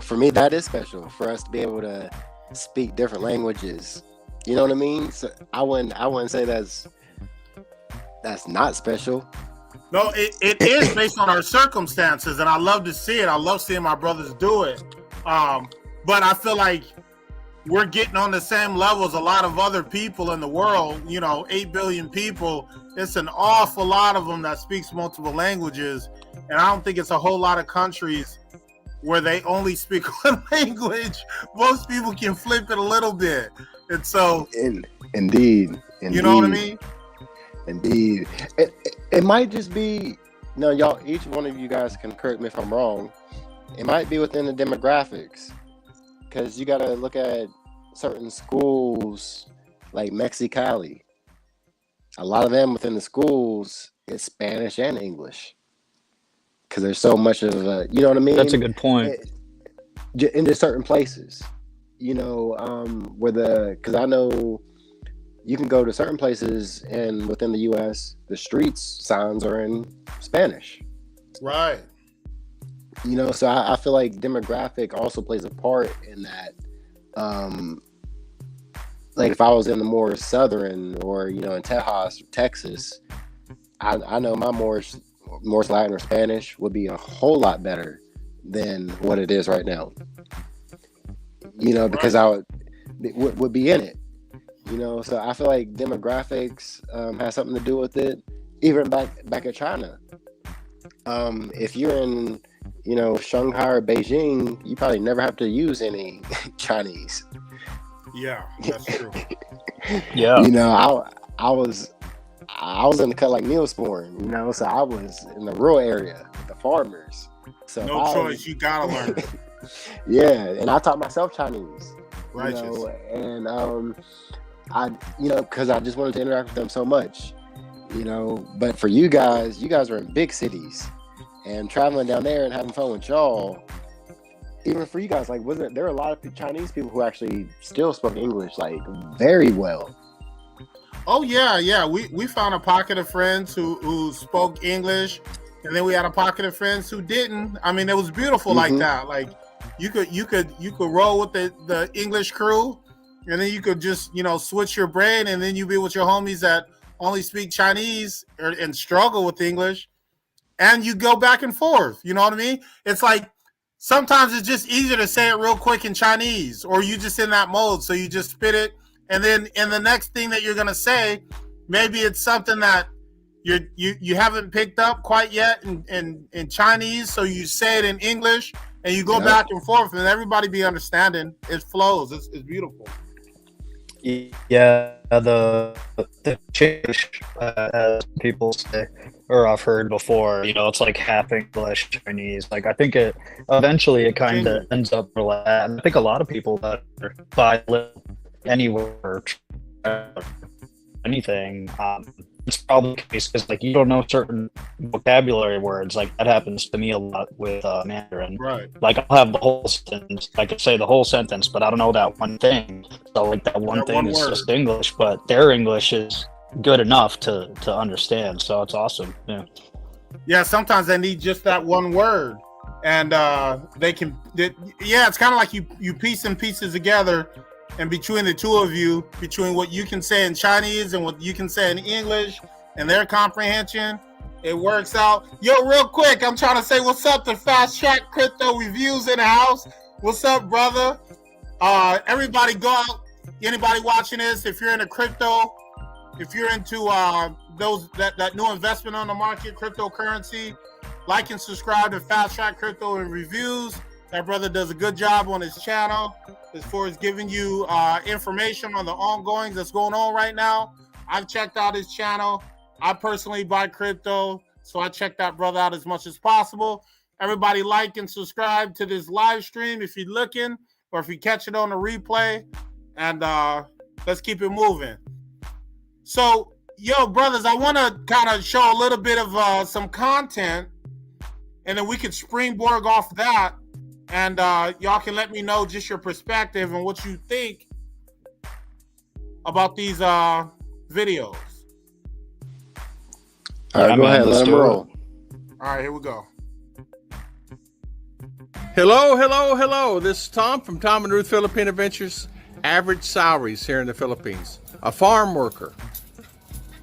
For me, that is special for us to be able to speak different languages. You know what I mean? So I wouldn't say that's not special. No, it is based on our circumstances, and I love to see it. I love seeing my brothers do it. But I feel like we're getting on the same level as a lot of other people in the world, 8 billion people. It's an awful lot of them that speaks multiple languages. And I don't think it's a whole lot of countries where they only speak one language. Most people can flip it a little bit. And so... Indeed. You know what I mean? Indeed. It might just be, y'all, each one of you guys can correct me if I'm wrong. It might be within the demographics. Because you got to look at certain schools like Mexicali. A lot of them within the schools, it's Spanish and English. Because there's so much of a, you know what I mean? That's a good point. Into certain places, because I know you can go to certain places and within the U.S., the streets signs are in Spanish. Right. So I feel like demographic also plays a part in that. Like if I was in the more southern or, in Tejas, Texas, I know my Morse Latin or Spanish would be a whole lot better than what it is right now. Because I would be in it. So I feel like demographics has something to do with it. Even back at China. If you're in, Shanghai or Beijing, you probably never have to use any Chinese. Yeah, that's true. Yeah. I was in the cut like Neosporin, so I was in the rural area with the farmers. So no choice, you gotta learn. Yeah, and I taught myself Chinese. Righteous. And I because I just wanted to interact with them so much. But for you guys are in big cities, and traveling down there and having fun with y'all. Even for you guys, like, wasn't there a lot of Chinese people who actually still spoke English like very well? Oh yeah. We found a pocket of friends who spoke English, and then we had a pocket of friends who didn't. I mean, it was beautiful like that. Like you could roll with the English crew, and then you could just switch your brain, and then you be with your homies that only speak Chinese and struggle with English, and you go back and forth. You know what I mean? It's like sometimes it's just easier to say it real quick in Chinese, or you just in that mode, so you just spit it. And then in the next thing that you're gonna say, maybe it's something that you haven't picked up quite yet in Chinese, so you say it in English, and you go back and forth, and everybody be understanding. It flows. It's beautiful. Yeah, the change, as people say, or I've heard before, it's like half English, Chinese. Like I think it kind of ends up like that. And I think a lot of people that are bilingual anywhere, anything, it's probably the case because like you don't know certain vocabulary words. Like that happens to me a lot with Mandarin. Right. Like I'll have the whole sentence, I could say the whole sentence, but I don't know that one thing. So like that one thing is just English, but their English is good enough to understand. So it's awesome. Yeah. Sometimes they need just that one word, and it's kind of like you piece some pieces together. And between the two of you, between what you can say in Chinese and what you can say in English and their comprehension, it works out. Yo, real quick, I'm trying to say what's up to Fast Track Crypto Reviews in the house. What's up, brother? Everybody go out. Anybody watching this, if you're into crypto, if you're into that new investment on the market, cryptocurrency, like and subscribe to Fast Track Crypto and Reviews. That brother does a good job on his channel as far as giving you information on the ongoings that's going on right now. I've checked out his channel. I personally buy crypto, so I check that brother out as much as possible. Everybody like and subscribe to this live stream if you're looking, or if you catch it on the replay. And let's keep it moving. So, brothers, I want to kind of show a little bit of some content, and then we could springboard off that. And y'all can let me know just your perspective and what you think about these videos. All right, go ahead. Let them roll. All right, here we go. Hello. This is Tom from Tom and Ruth Philippine Adventures. Average salaries here in the Philippines. A farm worker,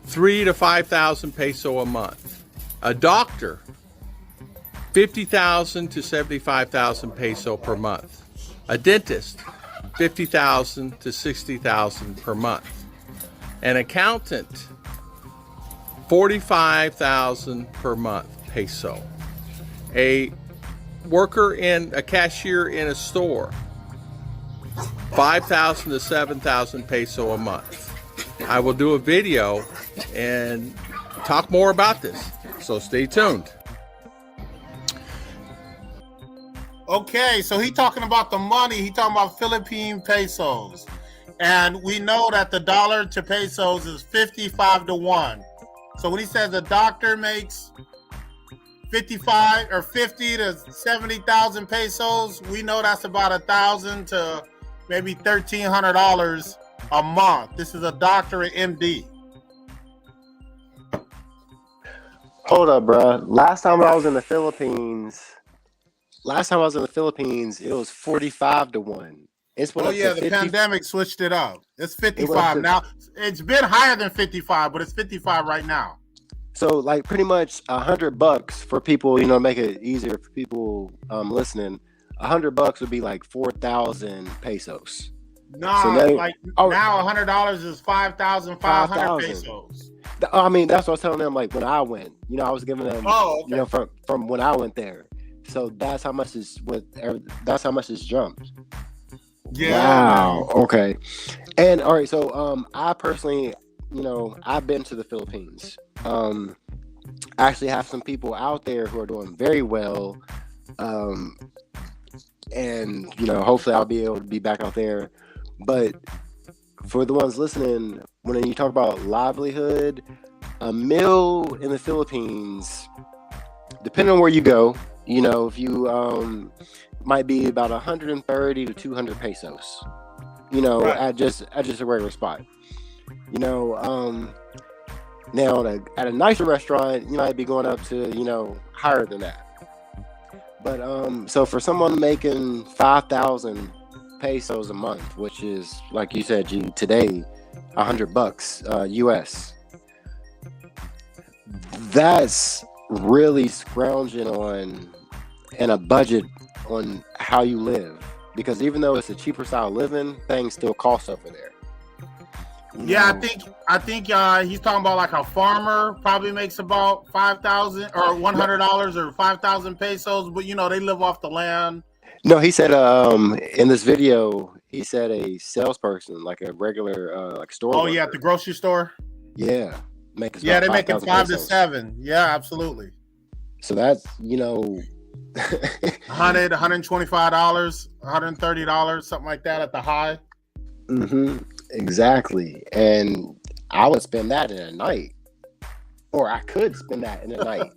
3,000 to 5,000 peso a month. A doctor, 50,000 to 75,000 peso per month. A dentist, $50,000 to $60,000 per month. An accountant, $45,000 per month peso. A cashier in a store, 5,000 to 7,000 peso a month. I will do a video and talk more about this, so stay tuned. Okay, so he talking about the money. He talking about Philippine pesos. And we know that the dollar to pesos is 55 to 1. So when he says a doctor makes 55 or 50 to 70,000 pesos, we know that's about $1,000 to maybe $1,300 a month. This is a doctorate MD. Hold up, bro. Last time I was in the Philippines, it was 45 to 1. It's went Oh up yeah, to the 50. pandemic switched it up. It's It went 55 to- now. It's been higher than 55, but it's 55 right now. So like pretty much $100 for people, make it easier for people listening. $100 would be like 4,000 pesos. Nah, So now- like oh. now $100 is 5,500 5,000. pesos. I mean, that's what I was telling them. Like when I went, I was giving them, Oh, okay. from when I went there. So that's how much it's jumped. Yeah. Wow. Okay. And all right. So I personally, I've been to the Philippines. I actually have some people out there who are doing very well. And hopefully I'll be able to be back out there. But for the ones listening, when you talk about livelihood, a meal in the Philippines, depending on where you go, if you might be about 130 to 200 pesos, Right. at just a regular spot. Now at a nicer restaurant, you might be going up to, higher than that. But so for someone making 5,000 pesos a month, which is, like you said, G, today, $100 US, that's really scrounging on and a budget on how you live, because even though it's a cheaper style of living, things still cost over there. Yeah, I think he's talking about like a farmer probably makes about 5,000 or $100 or 5,000 pesos, but they live off the land. No, he said in this video, he said a salesperson, like a regular like store Oh worker. yeah, at the grocery store. Yeah, Yeah, they're making 5,000 5 to pesos. 7. Yeah, absolutely. So that's $100, $125, $130, something like that at the high. Exactly. And I would spend that in a night, or I could spend that in a night.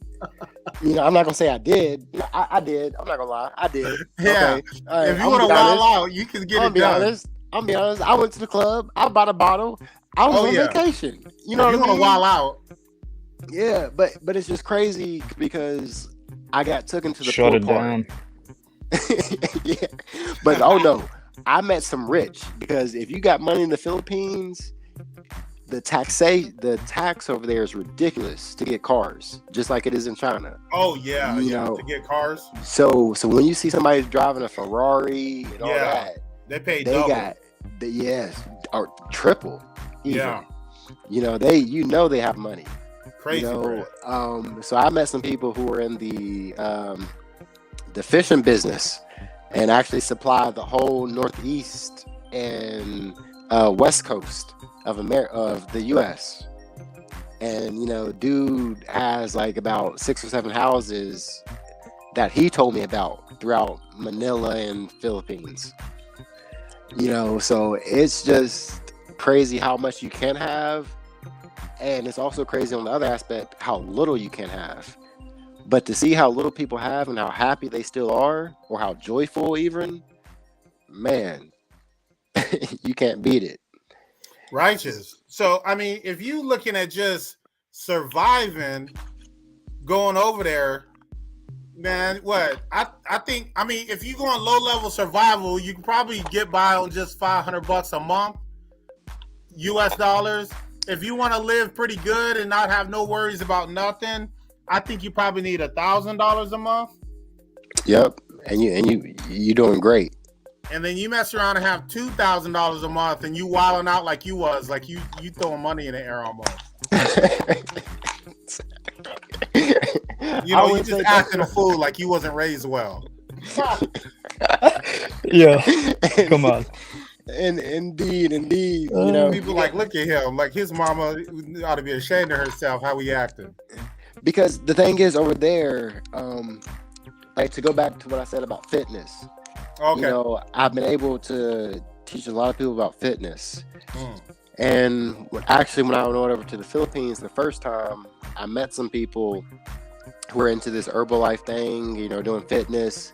I'm not gonna say I did. I did. I'm not gonna lie. I did. Yeah. Okay. All right, If you I'm want to gonna be wild honest. out, you can get I'm it be done. honest. I'm be honest. I went to the club. I bought a bottle. I was Oh, on yeah. vacation. You If know you what I want to mean? wild out. Yeah, but it's just crazy because I got took into the Shut pool it party. down. Yeah, but oh no, I met some rich, because if you got money in the Philippines, the tax over there is ridiculous to get cars, just like it is in China. Oh yeah, You yeah. know. To get cars, So when you see somebody driving a Ferrari and all Yeah. that, they pay they double. got or triple. Even. Yeah. They have money. Crazy bread. So I met some people who were in the fishing business and actually supply the whole Northeast and West Coast of the U.S. And dude has like about 6 or 7 houses that he told me about throughout Manila and Philippines. So it's just crazy how much you can have. And it's also crazy on the other aspect, how little you can have. But to see how little people have and how happy they still are, or how joyful even, man, you can't beat it. Righteous. So I mean, if you looking at just surviving, going over there, man, what I think. I mean, if you go on low level survival, you can probably get by on just $500 a month, US dollars. If you want to live pretty good and not have no worries about nothing, I think you probably need $1,000 a month. Yep, and you doing great. and then you mess around and have $2,000 a month, and you wilding out like you throwing money in the air almost. You know, you just acting a fool like you wasn't raised well. Yeah, come on. And indeed, you know, people like, look at him, like his mama ought to be ashamed of herself how he acted. Because the thing is over there, like to go back to what I said about fitness. Okay. You know, I've been able to teach a lot of people about fitness. And when I went over to the Philippines the first time, I met some people who were into this Herbalife thing, you know, doing fitness,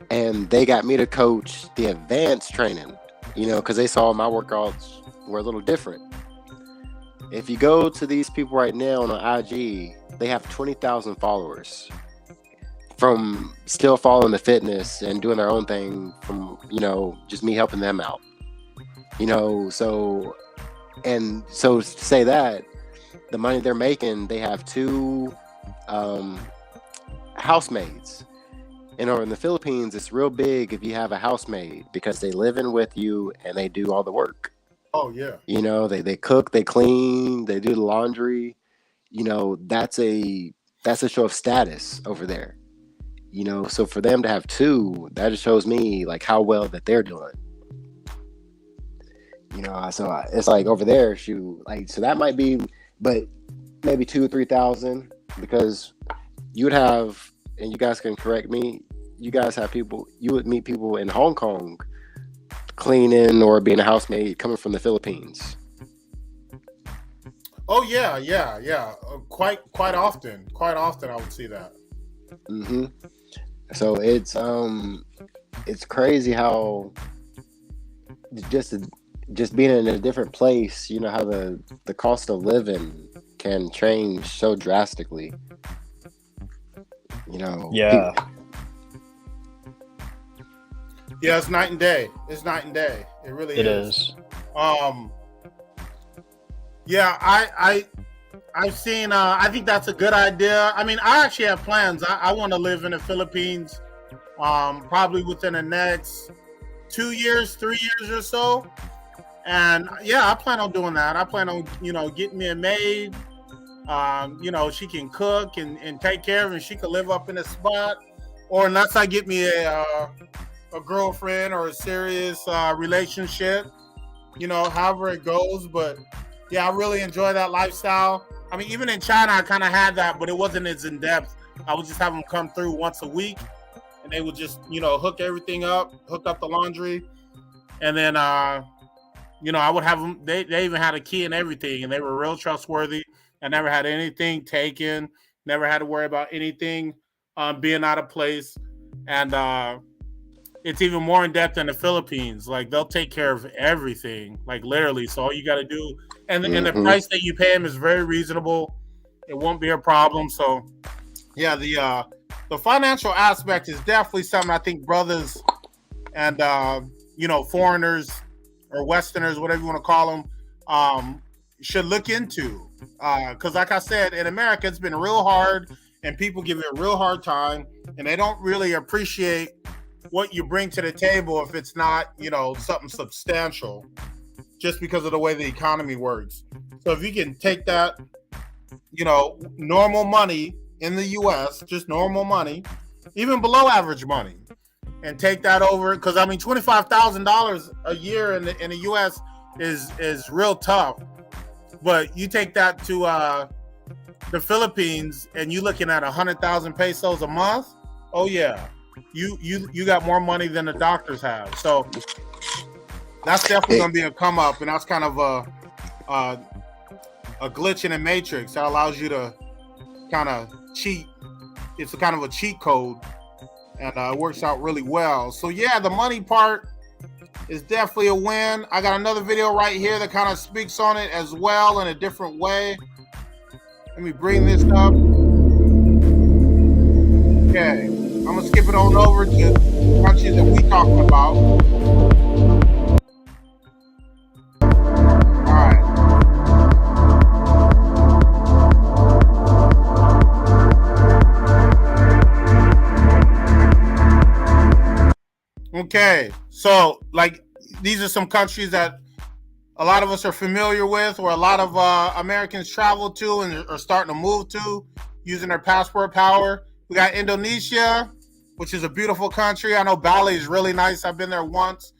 and they got me to coach the advanced training, you know, because they saw my workouts were a little different. If you go to these people right now on IG, they have 20,000 followers from still following the fitness and doing their own thing from, you know, just me helping them out, you know. So to say that the money they're making, they have 2 housemaids. And over in the Philippines, it's real big if you have a housemaid, because they live in with you and they do all the work. Oh yeah. You know, they cook, they clean, they do the laundry. You know, that's a show of status over there. You know, so for them to have 2, that just shows me like how well that they're doing. You know, so it's like over there, so that might be, but maybe 2,000 or 3,000, because you would have, and you guys can correct me, you guys have people, you would meet people in Hong Kong cleaning or being a housemaid coming from the Philippines. Oh yeah. Quite often I would see that. Mm-hmm. So it's crazy how just being in a different place, you know, how the cost of living can change so drastically. You know. Yeah. Yeah, it's night and day. It's night and day. It really is. It is. Yeah, I've seen. I think that's a good idea. I mean, I actually have plans. I want to live in the Philippines, probably within the next 2 years, 3 years or so. And yeah, I plan on doing that. I plan on, you know, getting me a maid. You know, she can cook and take care of it, and she can live up in a spot. Or unless I get me a girlfriend or a serious relationship, you know, however it goes. But yeah, I really enjoy that lifestyle. I mean, even in China, I kind of had that, but it wasn't as in depth. I would just have them come through once a week, and they would just, you know, hook everything up, hook up the laundry, and then, you know, I would have them. They even had a key and everything, and they were real trustworthy. I never had anything taken, never had to worry about anything being out of place, and it's even more in depth in the Philippines. Like, they'll take care of everything, like literally. So all you got to do, and the price that you pay them is very reasonable. It won't be a problem. So yeah, the financial aspect is definitely something I think brothers and you know, foreigners or Westerners, whatever you want to call them, should look into. Because like I said, in America, it's been real hard, and people give it a real hard time, and they don't really appreciate what you bring to the table if it's not, you know, something substantial, just because of the way the economy works. So if you can take that, you know, normal money in the U.S., just normal money, even below average money, and take that over, because I mean, $25,000 a year in the U.S. is real tough. But you take that to the Philippines, and you're looking at 100,000 pesos a month. Oh yeah, you got more money than the doctors have. So that's definitely going to be a come up, and that's kind of a glitch in the matrix that allows you to kind of cheat. It's a kind of a cheat code, and it works out really well. So yeah, the money part is definitely a win. I got another video right here that kind of speaks on it as well in a different way. Let me bring this up. Okay, I'm gonna skip it on over to countries that we talking about. All right. Okay, so like these are some countries that a lot of us are familiar with, or a lot of Americans travel to and are starting to move to using their passport power. We got Indonesia, which is a beautiful country. I know Bali is really nice. I've been there once.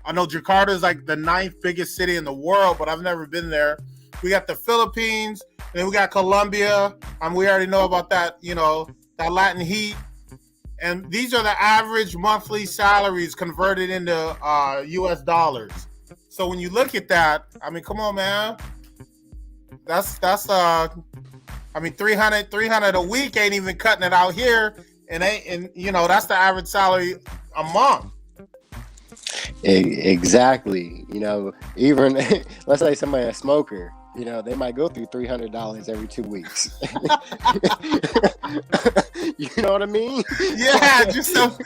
I know Jakarta is like the 9th biggest city in the world, but I've never been there. We got the Philippines, and then we got Colombia. We already know about that, that Latin heat. And these are the average monthly salaries converted into US dollars. So when you look at that, I mean, come on, man. That's 300 a week ain't even cutting it out here. And that's the average salary a month. Exactly. Even let's say somebody a smoker, they might go through $300 every 2 weeks. You know what I mean? Yeah, just so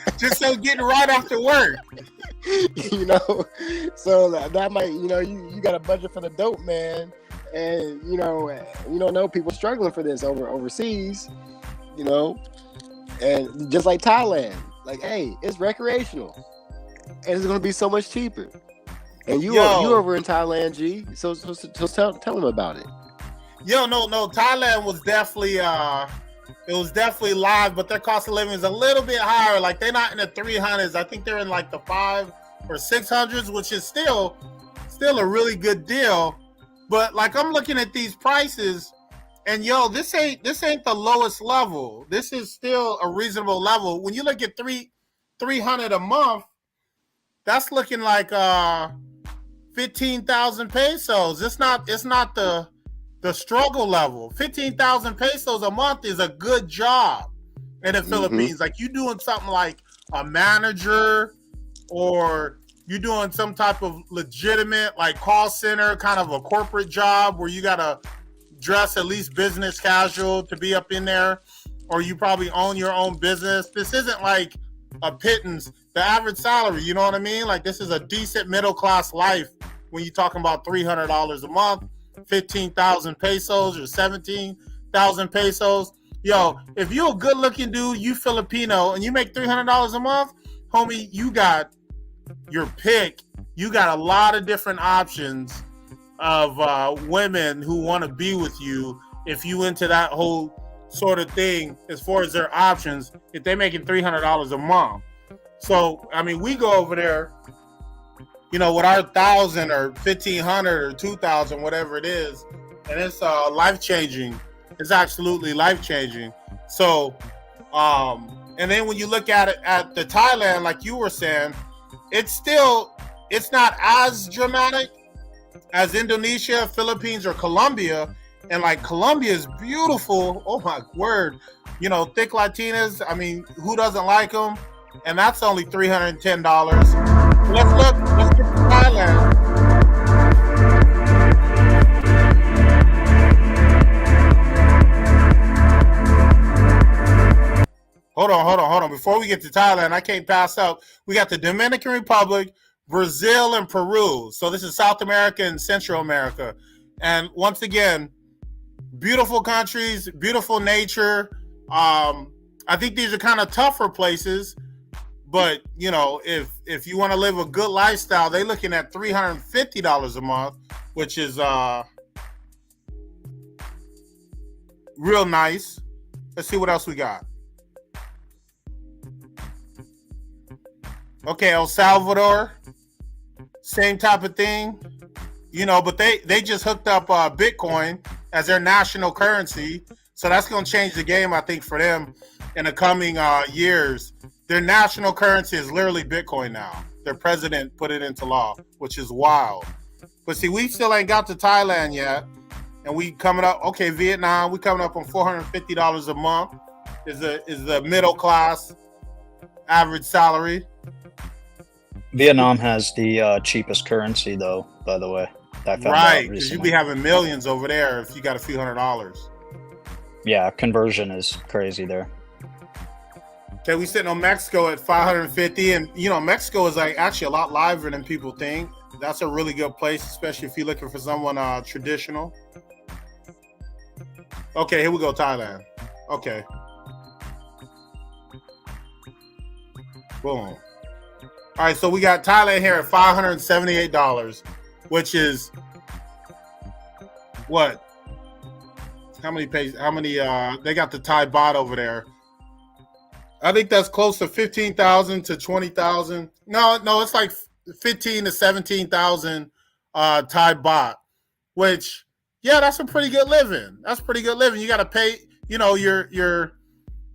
getting right after work. So that might, you got a budget for the dope, man, and you don't know people struggling for this overseas, and just like Thailand, like, hey, it's recreational, and it's going to be so much cheaper. And you over in Thailand, G. So tell them about it. No. Thailand was definitely live, but their cost of living is a little bit higher. Like they're not in the 300s. I think they're in like the 500s or 600s, which is still a really good deal. But like I'm looking at these prices, and this ain't the lowest level. This is still a reasonable level. When you look at 300 a month, that's looking like 15,000 pesos. It's not the struggle level. 15,000 pesos a month is a good job in the Philippines. Like you doing something like a manager, or you doing some type of legitimate like call center, kind of a corporate job where you gotta dress at least business casual to be up in there, or you probably own your own business. This isn't like a pittance. The average salary, you know what I mean? Like this is a decent middle class life when you're talking about $300 a month, 15,000 pesos or 17,000 pesos. If you're a good looking dude, you Filipino, and you make $300 a month, homie, you got your pick. You got a lot of different options of women who want to be with you if you into that whole sort of thing as far as their options, if they're making $300 a month. So, I mean, we go over there, with our 1,000 or 1,500 or 2,000, whatever it is, and it's life-changing. It's absolutely life-changing. So, and then when you look at it at the Thailand, like you were saying, it's not as dramatic as Indonesia, Philippines, or Colombia. And like Colombia is beautiful. Oh my word. Thick Latinas. I mean, who doesn't like them? And that's only $310. Let's get to Thailand. Hold on. Before we get to Thailand, I can't pass up. We got the Dominican Republic, Brazil, and Peru. So this is South America and Central America. And once again, beautiful countries, beautiful nature. I think these are kind of tougher places, but if you want to live a good lifestyle, they're looking at $350 a month, which is real nice. Let's see what else we got. Okay, El Salvador, same type of thing, but they just hooked up Bitcoin as their national currency. So that's going to change the game, I think, for them in the coming years. Their national currency is literally Bitcoin now. Their president put it into law, which is wild. But see, we still ain't got to Thailand yet. And we coming up, okay, Vietnam, we coming up on $450 a month is the middle class average salary. Vietnam has the cheapest currency, though, by the way. I found right, out because recently. you be having millions over there if you got a few $100s. Yeah, conversion is crazy there. Okay, we sitting on Mexico at 550, and Mexico is like actually a lot livelier than people think. That's a really good place, especially if you're looking for someone traditional. Okay, here we go, Thailand. Okay. Boom. All right, so we got Thailand here at $578, which is what? How many pays? How many? They got the Thai baht over there. I think that's close to 15,000 to 20,000. No, it's like 15 to 17,000 Thai baht, which that's a pretty good living. That's pretty good living. You got to pay. You know, your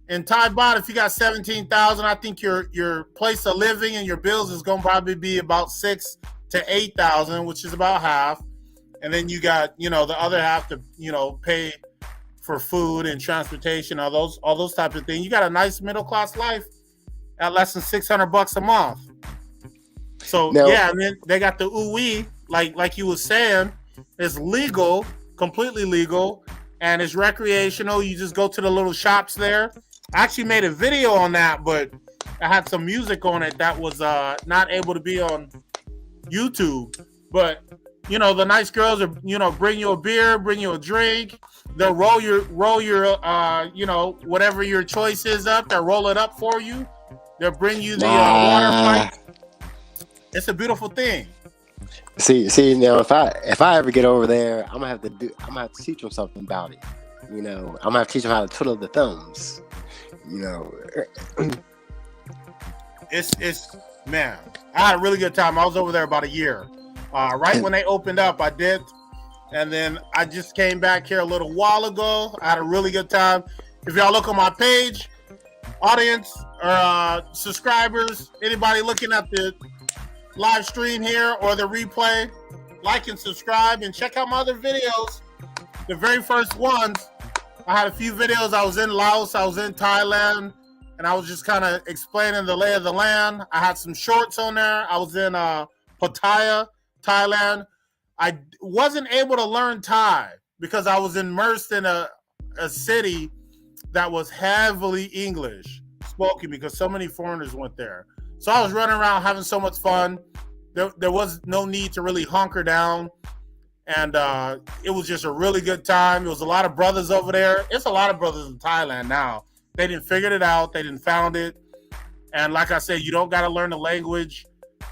in Thai baht, if you got 17,000, I think your place of living and your bills is going to probably be about 6 to 8,000, which is about half. And then you got, the other half to, pay for food and transportation, all those types of things. You got a nice middle class life at less than $600 a month. So Now, and then they got the ooey, like you was saying, it's legal, completely legal, and it's recreational. You just go to the little shops there. I actually made a video on that, but I had some music on it that was not able to be on YouTube. But the nice girls are, bring you a beer, bring you a drink. They'll roll your whatever your choice is up. They'll roll it up for you. They'll bring you the water pipe. It's a beautiful thing. See now, if I ever get over there, I'm gonna have to teach them something about it. I'm gonna have to teach them how to twiddle the thumbs. It's man, I had a really good time. I was over there about a year. Right when they opened up, I did. And then I just came back here a little while ago. I had a really good time. If y'all look on my page, audience or subscribers, anybody looking at the live stream here or the replay, like and subscribe and check out my other videos. The very first ones, I had a few videos. I was in Laos, I was in Thailand, and I was just kind of explaining the lay of the land. I had some shorts on there. I was in Pattaya, Thailand. I wasn't able to learn Thai because I was immersed in a city that was heavily English spoken because so many foreigners went there. So I was running around having so much fun. There was no need to really hunker down. And it was just a really good time. There was a lot of brothers over there. It's a lot of brothers in Thailand now. They didn't figure it out. They didn't found it. And like I said, you don't got to learn the language.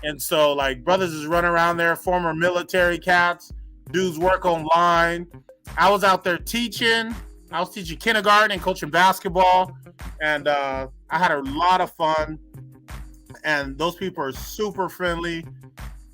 And so, brothers is running around there, former military cats. Dudes work online. I was out there teaching. I was teaching kindergarten and coaching basketball. And I had a lot of fun. And those people are super friendly.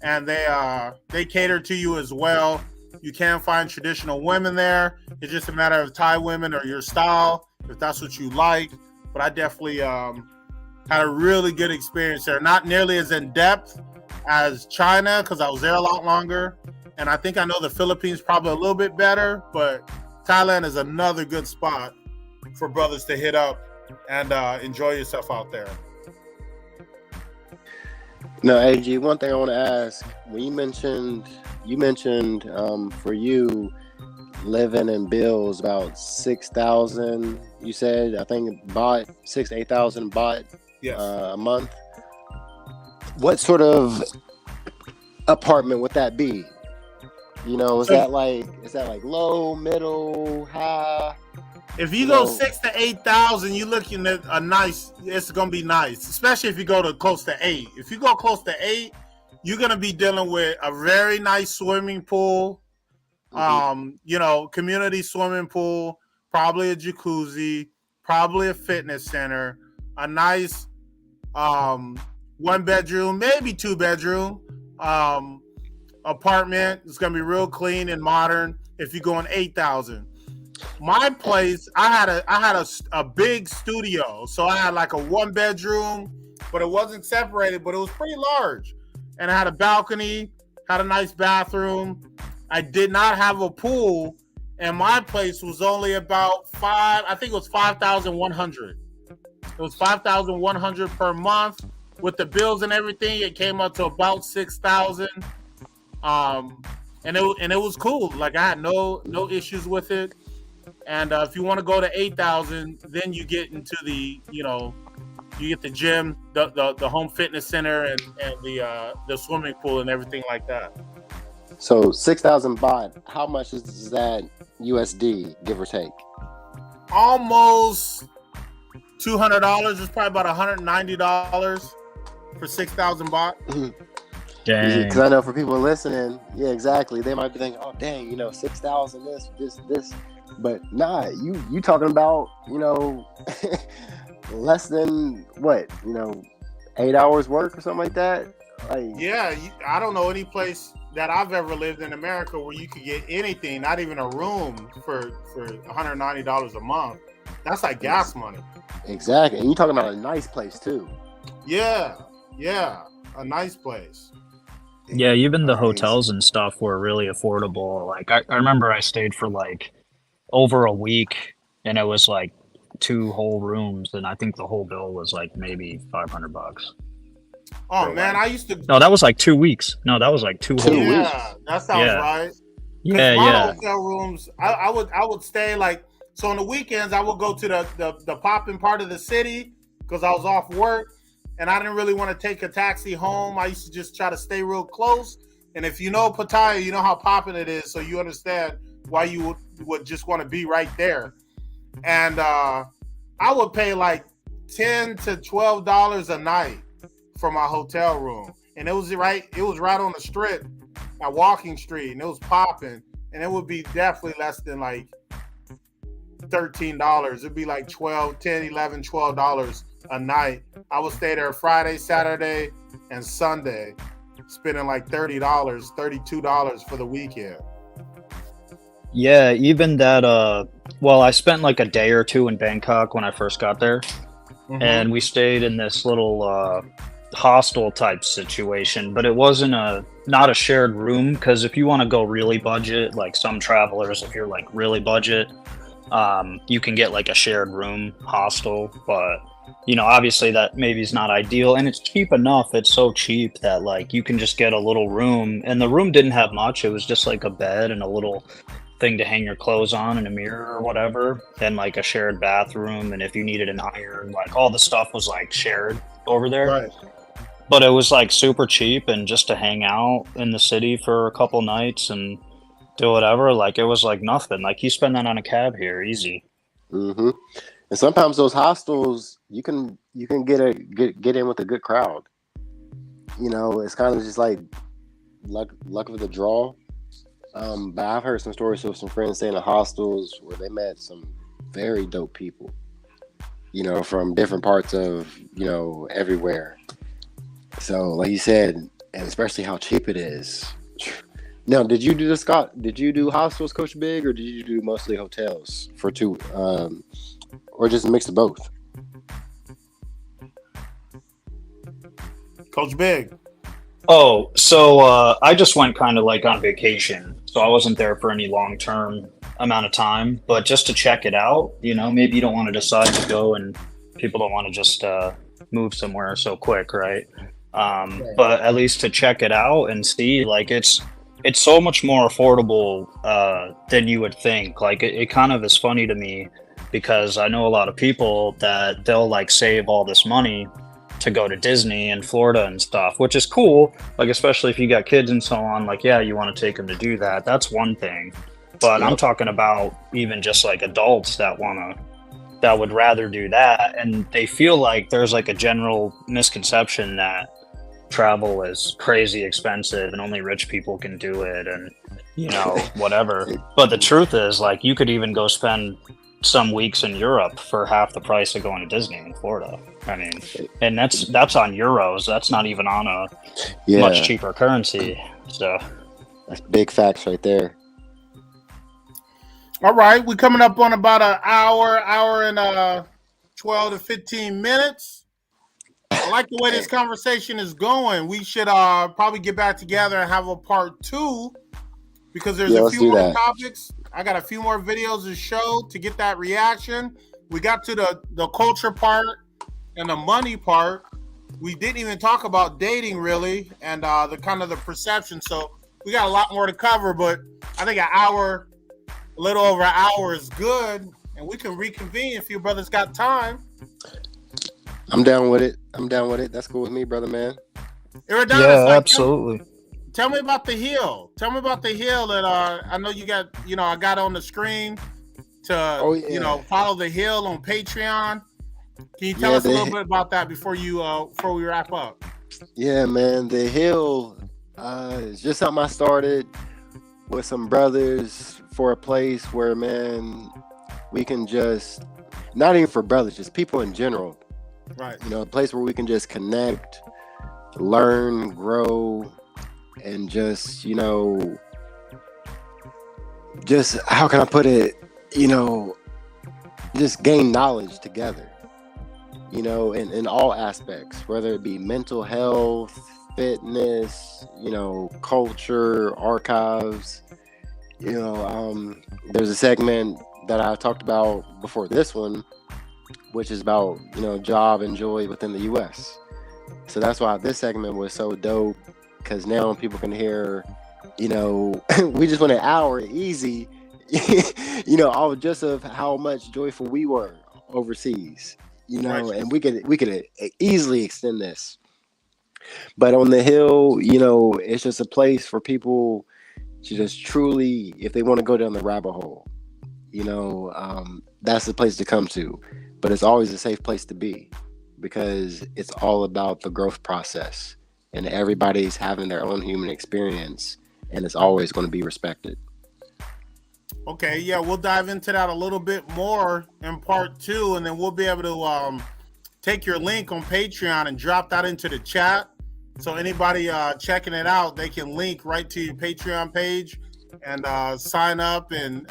And they cater to you as well. You can find traditional women there. It's just a matter of Thai women or your style, if that's what you like. But I definitely had a really good experience there. Not nearly as in depth as China because I was there a lot longer. And I think I know the Philippines probably a little bit better. But Thailand is another good spot for brothers to hit up and enjoy yourself out there. No, AG, one thing I want to ask, when you mentioned for you living in bills about 6,000, you said, I think baht, 6,000 to 8,000 baht a month. What sort of apartment would that be? Is that like low, middle, high? If you go 6,000 to 8,000, you're looking at a nice. It's gonna be nice, especially if you go to close to 8. If you go close to 8, you're gonna be dealing with a very nice swimming pool, community swimming pool, probably a jacuzzi, probably a fitness center, a nice 1 bedroom, maybe 2 bedroom apartment. It's gonna be real clean and modern. If you go in 8,000. My place, I had a big studio, so I had like a 1 bedroom, but it wasn't separated, but it was pretty large, and I had a balcony, had a nice bathroom. I did not have a pool, and my place was only about 5,100. It was 5,100 per month with the bills and everything. It came up to about 6,000, and it was cool. Like I had no issues with it. And if you want to go to 8,000, then you get into the, you get the gym, the home fitness center, and the swimming pool and everything like that. So 6,000 baht, how much is that USD, give or take? Almost $200. It's probably about $190. for 6,000 baht. Dang. Because I know for people listening, yeah, exactly. They might be thinking, oh, dang, 6,000, this. But nah, you talking about, less than what, 8 hours work or something like that. Like, Yeah, I don't know any place that I've ever lived in America where you could get anything, not even a room, for $190 a month. That's like gas money. exactly. And you're talking about a nice place too. Yeah, a nice place. Yeah, even the Nice. hotels and stuff were really affordable. Like I remember I stayed for like over a week, and it was like 2 whole rooms, and I think the whole bill was like maybe $500. Oh man, I used to. No, that was like 2 weeks. No, that was like 2 whole weeks. Yeah, that sounds Yeah. right. 'Cause Yeah, my yeah. hotel rooms, I would stay like, so on the weekends I would go to the popping part of the city because I was off work and I didn't really want to take a taxi home. I used to just try to stay real close. And if you know Pattaya, you know how popping it is, so you understand why you would just want to be right there. And I would pay like $10 to $12 a night for my hotel room, and it was right on the strip at Walking Street, and it was popping, and it would be definitely less than like $13. It'd be like $12, $10, $11, $12 a night. I would stay there Friday, Saturday, and Sunday, spending like $30, $32 for the weekend. Yeah, even that well, I spent like a day or two in Bangkok when I first got there, and we stayed in this little hostel type situation, but it wasn't not a shared room, because if you want to go really budget, like some travelers, if you're like really budget, you can get like a shared room hostel, but obviously that maybe is not ideal, and it's cheap enough. It's so cheap that like you can just get a little room, and the room didn't have much. It was just like a bed and a little thing to hang your clothes on and a mirror or whatever, and like a shared bathroom, and if you needed an iron, like all the stuff was like shared over there. Right. But it was like super cheap, and just to hang out in the city for a couple nights and do whatever, like it was like nothing. Like you spend that on a cab here, easy. Mm-hmm. And sometimes those hostels, you can get in with a good crowd. It's kind of just like luck of the draw. But I've heard some stories of some friends staying in hostels where they met some very dope people, from different parts of, everywhere. So like you said, and especially how cheap it is. Now, did you do Did you do hostels, Coach Big, or did you do mostly hotels for 2, or just a mix of both? Coach Big. Oh, so I just went kind of like on vacation, so I wasn't there for any long-term amount of time, but just to check it out, maybe you don't want to decide to go, and people don't want to just move somewhere so quick, right? But at least to check it out and see, like it's so much more affordable than you would think. Like it kind of is funny to me, because I know a lot of people that they'll like save all this money to go to Disney and Florida and stuff, which is cool. Like, especially if you got kids and so on, like, yeah, you want to take them to do that. That's one thing. But I'm talking about even just like adults that would rather do that. And they feel like there's like a general misconception that travel is crazy expensive and only rich people can do it, and whatever. But the truth is, like, you could even go spend some weeks in Europe for half the price of going to Disney in Florida. I mean, and that's on euros. That's not even on a much cheaper currency. So that's big facts right there. All right, we're coming up on about an hour and 12 to 15 minutes. I like the way this conversation is going. We should probably get back together and have a part 2, because there's a few more topics. I got a few more videos to show to get that reaction. We got to the culture part and the money part. We didn't even talk about dating really, and the kind of the perception. So we got a lot more to cover, but I think a little over an hour is good, and we can reconvene if you brothers got time. I'm down with it. That's cool with me, brother, man. Absolutely. Tell me about the hill. Tell me about the hill that I know you got. I got on the screen to follow the hill on Patreon. Can you tell us a little bit about that before we wrap up? Yeah, man. The Hill is just something I started with some brothers for a place where, man, we can just, not even for brothers, just people in general, Right. a place where we can just connect, learn, grow, and just, just how can I put it, just gain knowledge together, in all aspects, whether it be mental health, fitness, culture, archives. There's a segment that I talked about before this one, which is about, job and joy within the US. So that's why this segment was so dope, because now people can hear, we just went an hour easy, all just of how much joyful we were overseas, Right. and we could easily extend this. But on the Hill, it's just a place for people to just truly, if they want to go down the rabbit hole, that's the place to come to. But it's always a safe place to be, because it's all about the growth process, and everybody's having their own human experience, and it's always going to be respected. Okay, yeah, we'll dive into that a little bit more in part 2, and then we'll be able to take your link on Patreon and drop that into the chat. So anybody checking it out, they can link right to your Patreon page and sign up and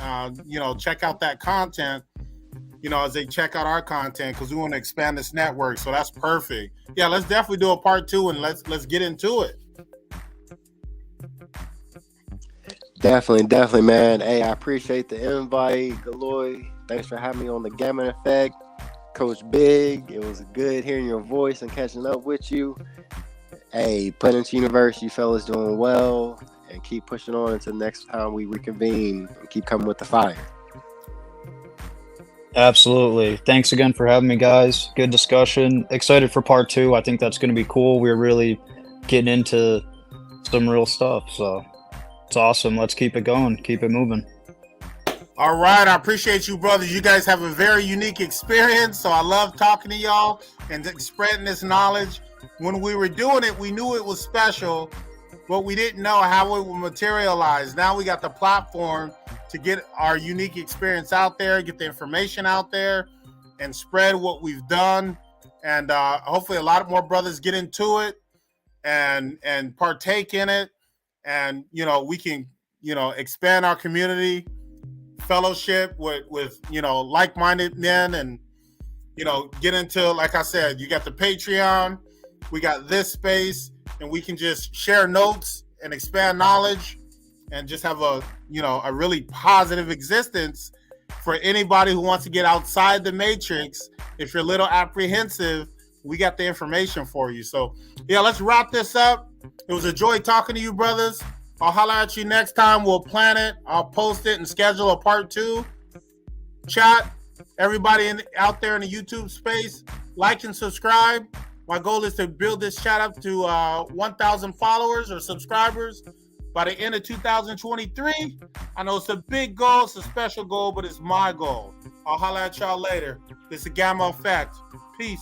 check out that content. As they check out our content, because we want to expand this network. So that's perfect. Yeah, let's definitely do a part 2, and let's get into it. Definitely, man. Hey, I appreciate the invite, Galoy. Thanks for having me on the Gamut Effect. Coach Big, it was good hearing your voice and catching up with you. Hey, Planet Universe, you fellas doing well, and keep pushing on until next time we reconvene, and keep coming with the fire. Absolutely. Thanks again for having me, guys. Good discussion. Excited for part 2. I think that's going to be cool. We're really getting into some real stuff, so it's awesome. Let's keep it going. Keep it moving. All right. I appreciate you, brothers. You guys have a very unique experience, so I love talking to y'all and spreading this knowledge. When we were doing it, we knew it was special, but we didn't know how it would materialize. Now we got the platform to get our unique experience out there, get the information out there, and spread what we've done. And hopefully a lot more brothers get into it and partake in it. And, we can, expand our community, fellowship with like-minded men, and, get into, like I said, you got the Patreon, we got this space, and we can just share notes and expand knowledge and just have a really positive existence for anybody who wants to get outside the matrix. If you're a little apprehensive, we got the information for you. So yeah, let's wrap this up. It was a joy talking to you, brothers. I'll holler at you next time. We'll plan it. I'll post it and schedule a part 2. Chat, everybody out there in the YouTube space, like and subscribe. My goal is to build this chat up to 1,000 followers or subscribers by the end of 2023. I know it's a big goal, it's a special goal, but it's my goal. I'll holler at y'all later. This is Gamma Effect. Peace.